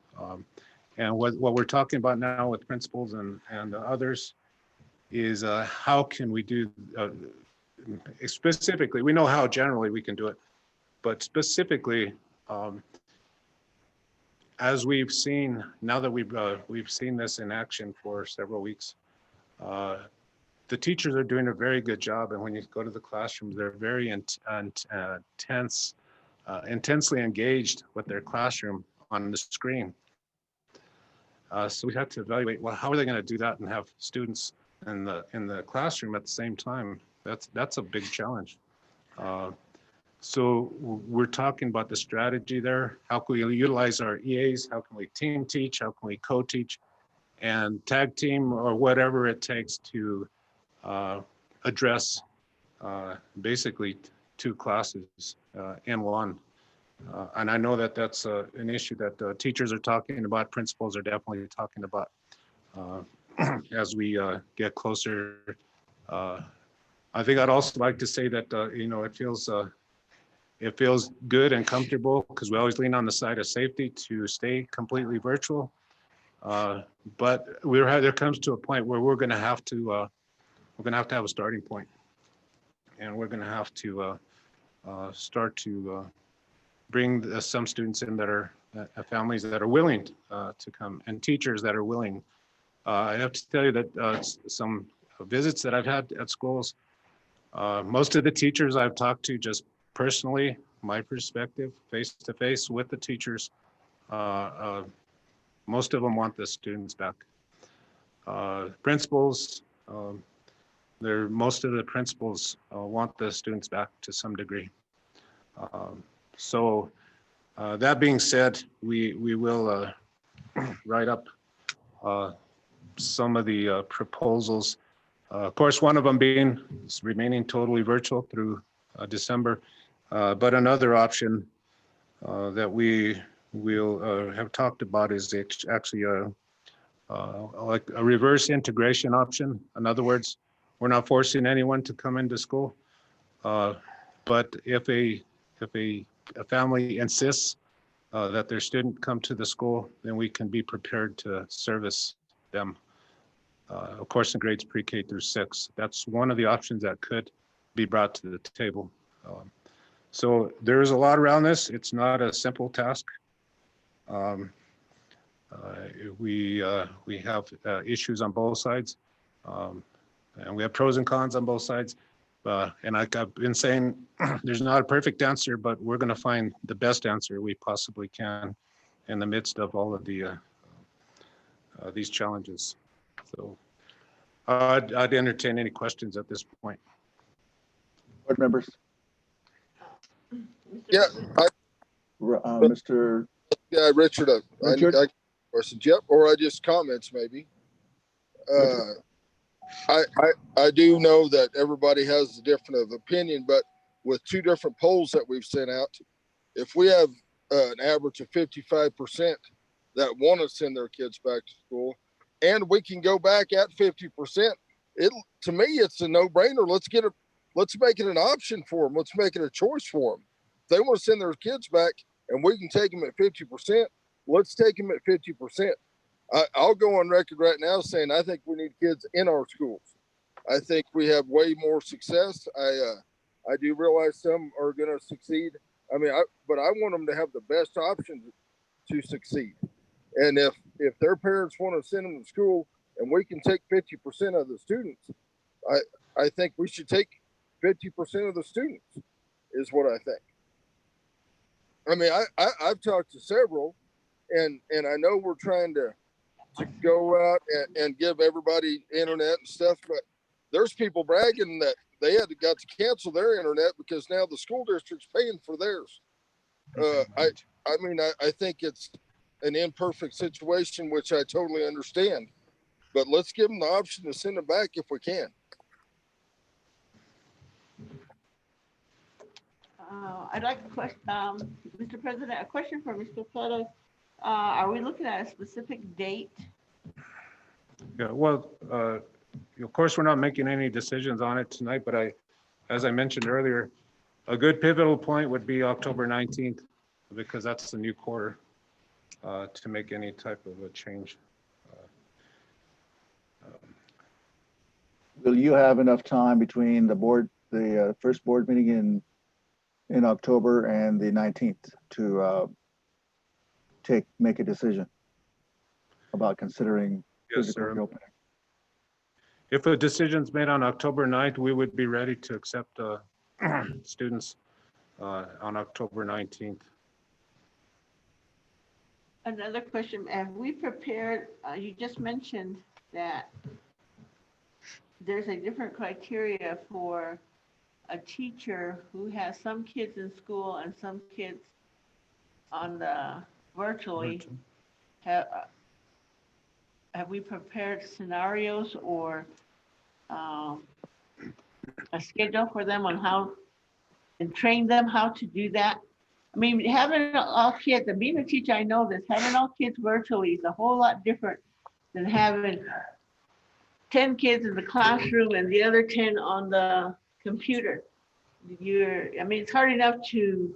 And what we're talking about now with principals and others is how can we do, specifically, we know how generally we can do it, but specifically, as we've seen, now that we've seen this in action for several weeks, the teachers are doing a very good job. And when you go to the classrooms, they're very intensely engaged with their classroom on the screen. So we have to evaluate, well, how are they going to do that and have students in the classroom at the same time? That's a big challenge. So we're talking about the strategy there. How can we utilize our EAs? How can we team teach? How can we co-teach and tag team, or whatever it takes to address basically 2 classes in one? And I know that that's an issue that teachers are talking about, principals are definitely talking about as we get closer. I think I'd also like to say that, it feels good and comfortable, because we always lean on the side of safety to stay completely virtual. But there comes to a point where we're going to have to have a starting point, and we're going to have to start to bring some students in that are families that are willing to come, and teachers that are willing. I have to tell you that some visits that I've had at schools, most of the teachers I've talked to, just personally, my perspective, face to face with the teachers, most of them want the students back. Principals, most of the principals want the students back to some degree. So that being said, we will write up some of the proposals. Of course, one of them being remaining totally virtual through December. But another option that we will have talked about is actually like a reverse integration option. In other words, we're not forcing anyone to come into school, but if a family insists that their student come to the school, then we can be prepared to service them. Of course, in grades pre-K through 6, that's one of the options that could be brought to the table. So there is a lot around this. It's not a simple task. We have issues on both sides, and we have pros and cons on both sides. And like I've been saying, there's not a perfect answer, but we're going to find the best answer we possibly can in the midst of all of the these challenges. So I'd entertain any questions at this point. Board members, Yeah, Mr. yeah, Richard, Richard? I questions. Yep, or I just comments maybe. I do know that everybody has a different of opinion, but with 2 different polls that we've sent out, if we have an average of 55% that want to send their kids back to school, and we can go back at 50%, to me it's a no-brainer. Let's make it an option for them. Let's make it a choice for them. If they want to send their kids back and we can take them at 50%, let's take them at 50%. I'll go on record right now saying I think we need kids in our schools. I think we have way more success. I do realize some are going to succeed. But I want them to have the best option to succeed. And if their parents want to send them to school and we can take 50% of the students, I think we should take 50% of the students is what I think. I've talked to several and I know we're trying to to go out and give everybody internet and stuff, but there's people bragging that they got to cancel their internet because now the school district's paying for theirs. I think it's an imperfect situation, which I totally understand, but let's give them the option to send it back if we can. I'd like a question, Mr. President, a question for Mr. Pettis. Are we looking at a specific date? Yeah, well, of course, we're not making any decisions on it tonight, but as I mentioned earlier, a good pivotal point would be October 19th, because that's the new quarter to make any type of a change. Will you have enough time between the first board meeting in October and the 19th to make a decision about considering physical reopening? If a decision's made on October 9th, we would be ready to accept students on October 19th. Another question, have we prepared, you just mentioned that there's a different criteria for a teacher who has some kids in school and some kids on the virtually. Have we prepared scenarios or a schedule for them on how, and train them how to do that? I mean, having all kids, and being a teacher, I know this, having all kids virtually is a whole lot different than having 10 kids in the classroom and the other 10 on the computer. I mean, it's hard enough to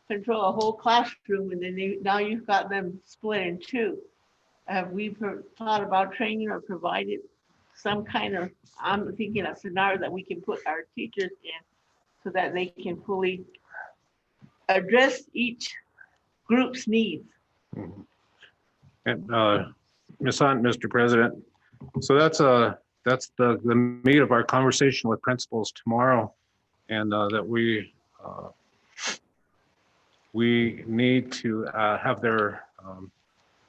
control a whole classroom, and then now you've got them split in two. Have we thought about training or provided some kind of, I'm thinking a scenario that we can put our teachers in so that they can fully address each group's needs? And Ms. Hunt, Mr. President, so that's the meat of our conversation with principals tomorrow, and that we need to have their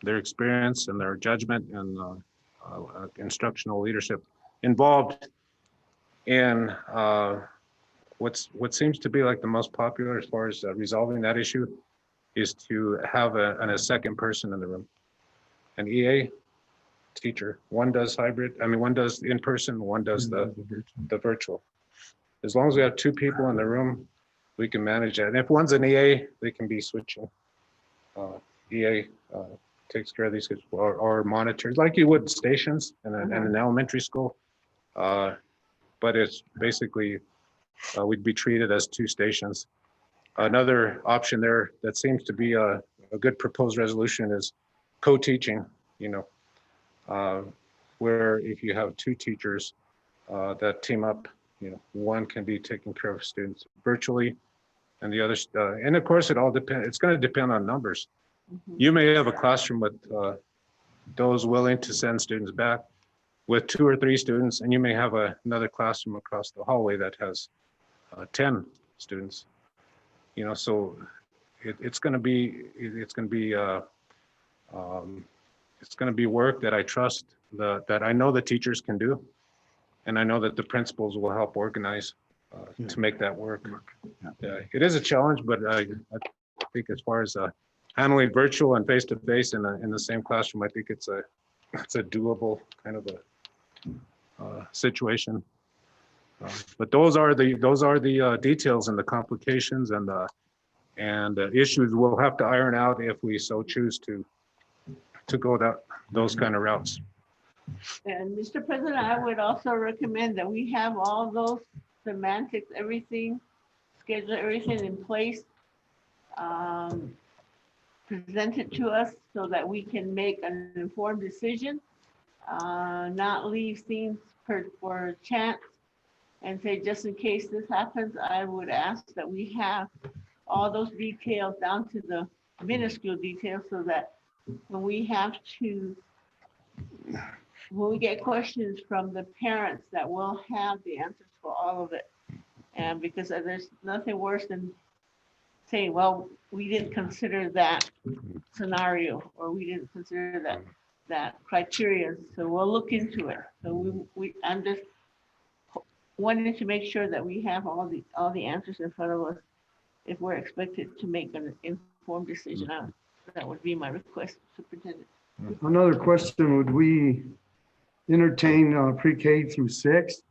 experience and their judgment and instructional leadership involved in what seems to be like the most popular as far as resolving that issue is to have a second person in the room, an EA teacher. One does hybrid, one does in person, one does the virtual. As long as we have two people in the room, we can manage that. And if one's an EA, they can be switching. EA takes care of these kids or monitors like you would stations in an elementary school. But it's basically, we'd be treated as two stations. Another option there that seems to be a good proposed resolution is co-teaching, where if you have two teachers that team up, one can be taking care of students virtually and the other, and of course it all depends, it's going to depend on numbers. You may have a classroom with those willing to send students back with 2 or 3 students, and you may have another classroom across the hallway that has 10 students. So it's going to be work that I trust that I know the teachers can do, and I know that the principals will help organize to make that work. It is a challenge, but I think as far as handling virtual and face-to-face in the same classroom, I think it's a doable kind of a situation. But those are the details and the complications and the issues we'll have to iron out if we so choose to go those kind of routes. And Mr. President, I would also recommend that we have all those semantics, everything, schedule everything in place, present it to us so that we can make an informed decision, not leave things for chance and say, just in case this happens. I would ask that we have all those details down to the minuscule details so that when we get questions from the parents, that we'll have the answers for all of it. And because there's nothing worse than saying, well, we didn't consider that scenario, or we didn't consider that that criteria. So we'll look into it. So I'm just wanting to make sure that we have all the answers in front of us if we're expected to make an informed decision. That would be my request, Superintendent. Another question, would we entertain pre-K through 6,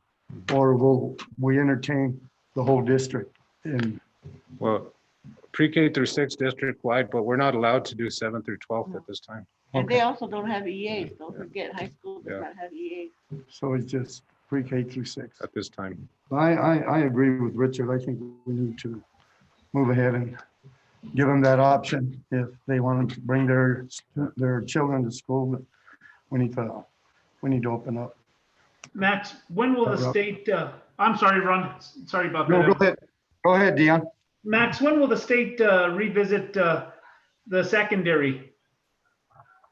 or will we entertain the whole district? And Well, pre-K through 6 district-wide, but we're not allowed to do 7 through 12 at this time. And they also don't have EAs. Don't forget, high school does Yeah. not have EAs. so it's just pre-K through 6. At this time. I agree with Richard. I think we need to move ahead and give them that option if they want to bring their children to school. But we need to open up. Max, when will the state, I'm sorry, Ron, sorry about that. No, go ahead. Go ahead, Dion. Max, when will the state revisit the secondary?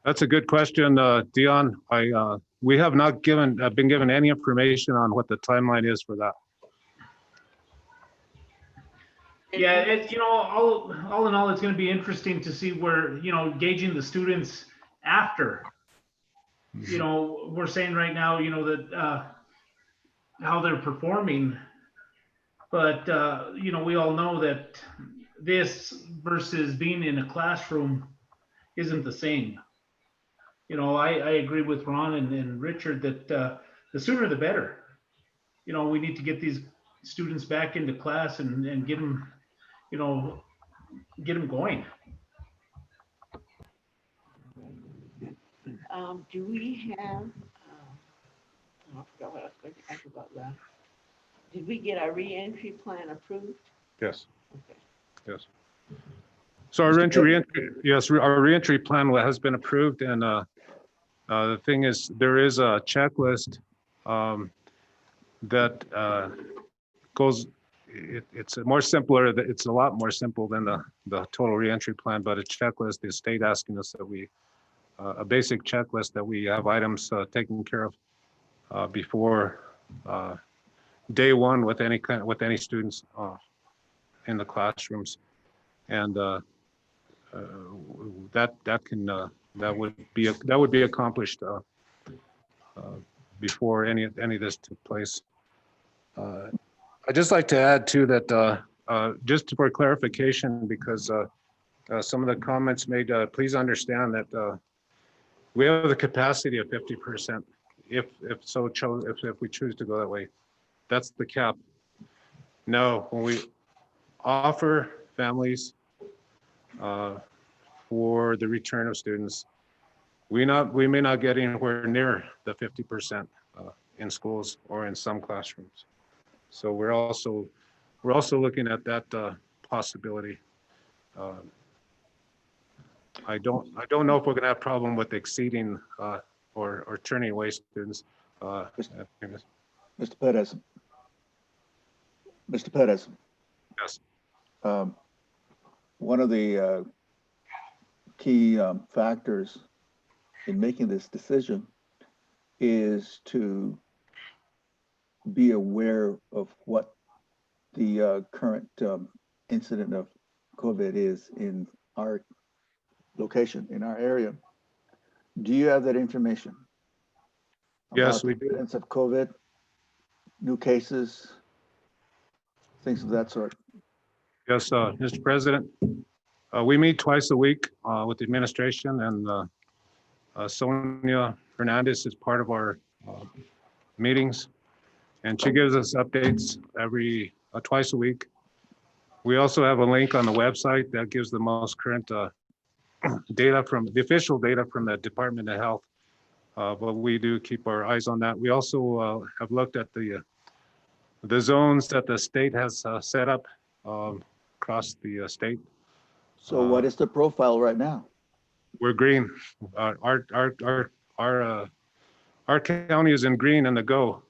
That's a good question, Dion. We have not been given any information on what the timeline is for that. Yeah, it's, all in all, it's going to be interesting to see where, gauging the students after. We're saying right now, that how they're performing. But, we all know that this versus being in a classroom isn't the same. I agree with Ron and Richard that the sooner the better. We need to get these students back into class and get them, get them going. Do we have, I forgot what I was going to ask about that. Did we get our reentry plan approved? Yes. Okay. Yes. So our reentry plan has been approved, and the thing is, there is a checklist that goes. It's more simpler. It's a lot more simple than the total reentry plan, but a checklist. The state asking us that we a basic checklist that we have items taken care of before day one with any students in the classrooms, and that would be accomplished before any of this took place. I'd just like to add too that just for clarification, because some of the comments made, please understand that we have the capacity of 50% if we choose to go that way. That's the cap. Now, when we offer families for the return of students, we may not get anywhere near the 50% in schools or in some classrooms. So we're also looking at that possibility. I don't know if we're going to have a problem with exceeding or turning away students. Mr. Perez. Mr. Perez. Yes. One of the key factors in making this decision is to be aware of what the current incident of COVID is in our location, in our area. Do you have that information? Yes, we the do. incidence of COVID, new cases, things of that sort? Yes, Mr. President. We meet twice a week with the administration, and Sonia Hernandez is part of our meetings, and she gives us updates twice a week. We also have a link on the website that gives the most current data from the official data from the Department of Health, but we do keep our eyes on that. We also have looked at the zones that the state has set up across the state. So what is the profile right now? We're green. Our county is in green and the go.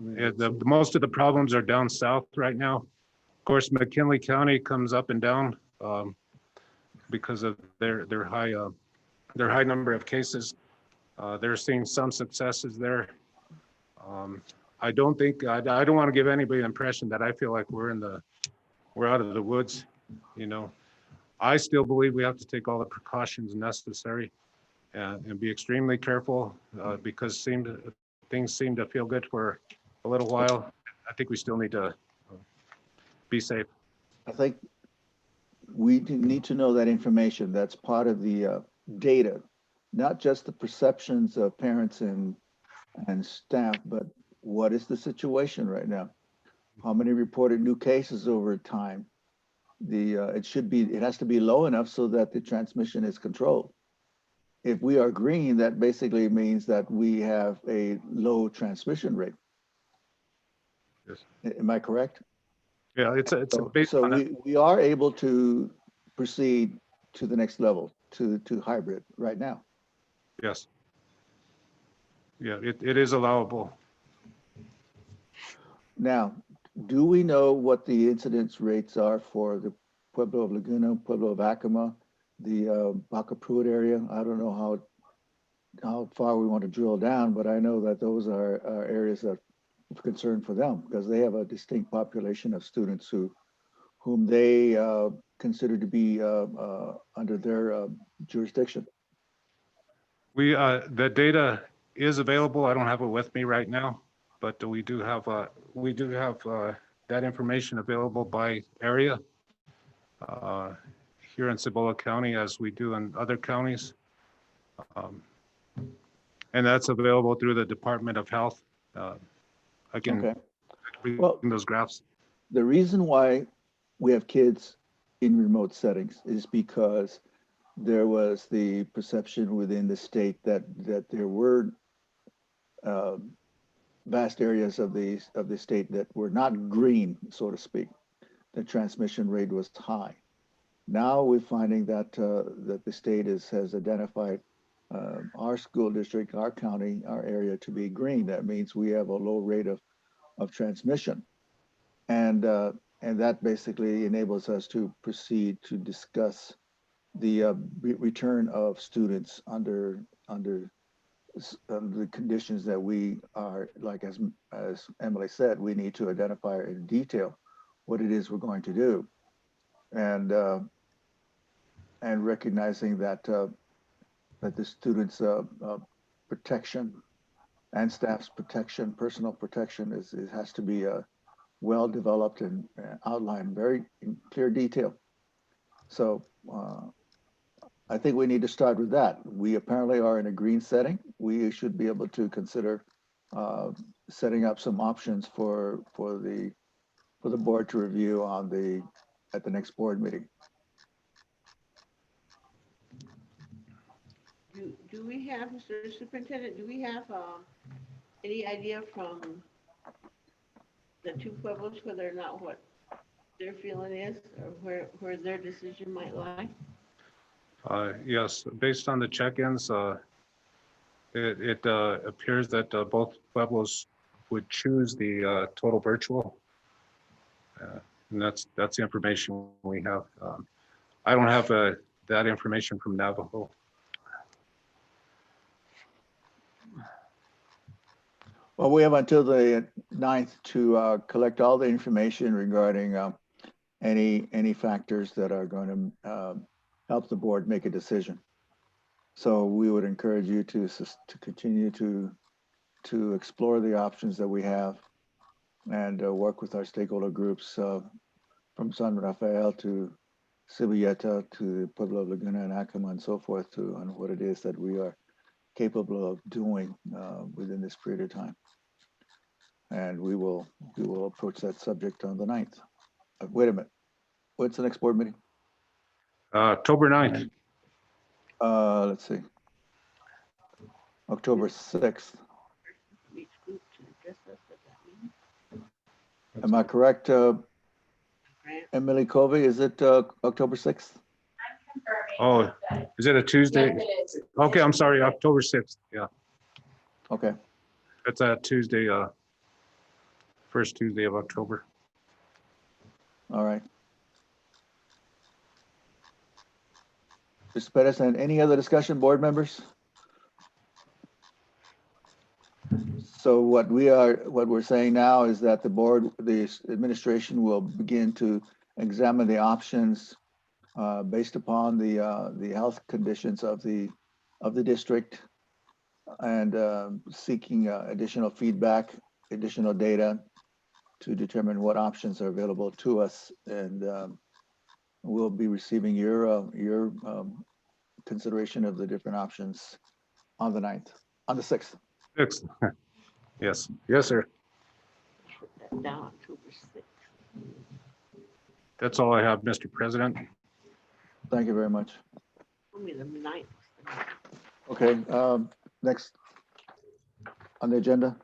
Most of the problems are down south right now. Of course, McKinley County comes up and down because of their high number of cases. They're seeing some successes there. I don't want to give anybody the impression that I feel like we're out of the woods. I still believe we have to take all the precautions necessary. and be extremely careful because things seem to feel good for a little while. I think we still need to be safe. I think we need to know that information. That's part of the data, not just the perceptions of parents and staff, but what is the situation right now? How many reported new cases over time? It has to be low enough so that the transmission is controlled. If we are green, that basically means that we have a low transmission rate. Yes. Am I correct? Yeah, it's based So on we are able to proceed to the next level, to hybrid right now. yes. Yeah, it is allowable. Now, do we know what the incidence rates are for the Pueblo of Laguna, Pueblo of Acoma, the Baca Pruitt area? I don't know how far we want to drill down, but I know that those are areas of concern for them because they have a distinct population of students whom they consider to be under their jurisdiction. The data is available. I don't have it with me right now, but we do have that information available by area here in Cibola County, as we do in other counties. And that's available through the Department of Health. I can read those graphs. The reason why we have kids in remote settings is because there was the perception within the state that there were vast areas of the state that were not green, so to speak. The transmission rate was high. Now we're finding that that the state has identified our school district, our county, our area to be green. That means we have a low rate of transmission, and that basically enables us to proceed to discuss the return of students under the conditions that we are, like as Emily said, we need to identify in detail what it is we're going to do, and recognizing that that the students' protection and staff's protection, personal protection, has to be well developed and outlined very in clear detail. So I think we need to start with that. We apparently are in a green setting. We should be able to consider setting up some options for the board to review at the next board meeting. Do we have, Mr. Superintendent, do we have any idea from the two pueblos whether or not what their feeling is, or where their decision might lie? Yes, based on the check-ins, it appears that both pueblos would choose the total virtual. And that's the information we have. I don't have that information from Navajo. Well, we have until the 9th to collect all the information regarding any factors that are going to help the board make a decision. So we would encourage you to continue to explore the options that we have and work with our stakeholder groups from San Rafael to Sibayeta to Pueblo of Laguna and Acoma and so forth on what it is that we are capable of doing within this period of time. And we will approach that subject on the 9th. Wait a minute. What's the next board meeting? October 9th. Let's see. October 6th. Am I correct, Emily Covey? Is it October 6th? Oh, is it a Tuesday? Yes, it is. Okay, I'm sorry, October 6th. Yeah, Okay. it's a Tuesday, first Tuesday of October. All right. Mr. Pettis, and any other discussion, board members? So what we're saying now is that the administration will begin to examine the options based upon the health conditions of the of the district and seeking additional feedback, additional data to determine what options are available to us. And we'll be receiving your consideration of the different options on the 9th, on the 6th. Six. Yes, yes, sir. Down October 6th. That's all I have, Mr. President. Thank you very much. Only the 9th. Okay, next on the agenda.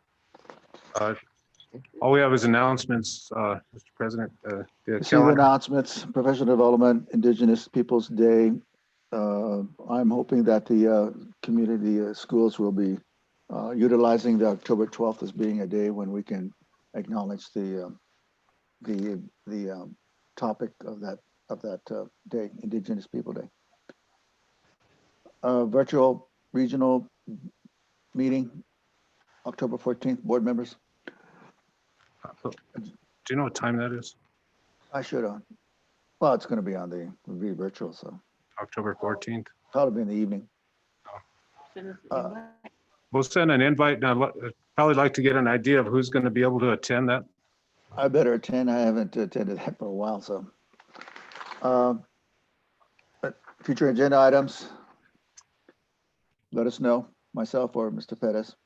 All we have is announcements, Mr. President. The You see the calendar. announcements, Professional Development, Indigenous Peoples Day. I'm hoping that the community schools will be utilizing the October 12th as being a day when we can acknowledge the topic of that day, Indigenous People Day. Virtual regional meeting, October 14th, board members. Do you know what time that is? I should have. Well, it's going to be on the, it'll be virtual, so October 14th. probably in the evening. We'll send an invite. And I'd probably like to get an idea of who's going to be able to attend that. I better attend. I haven't attended that for a while, so. Future agenda items. Let us know, myself or Mr. Pettis.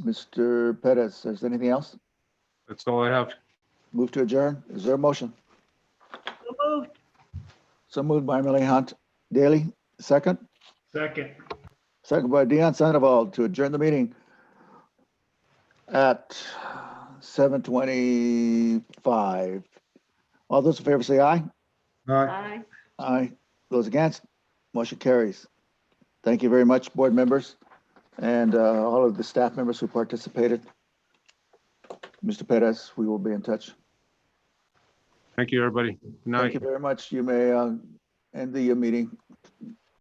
Mr. Pettis, is there anything else? That's all I have. Move to adjourn. Is there a motion? So moved by Emily Hunt. Daly, second. Second. Second by Dion Sandoval to adjourn the meeting at 7:25. All those in favor say aye. Aye. Aye. Those against, motion carries. Thank you very much, board members, and all of the staff members who participated. Mr. Perez, we will be in touch. Thank you, everybody. Good night. Thank you very much. You may end the meeting.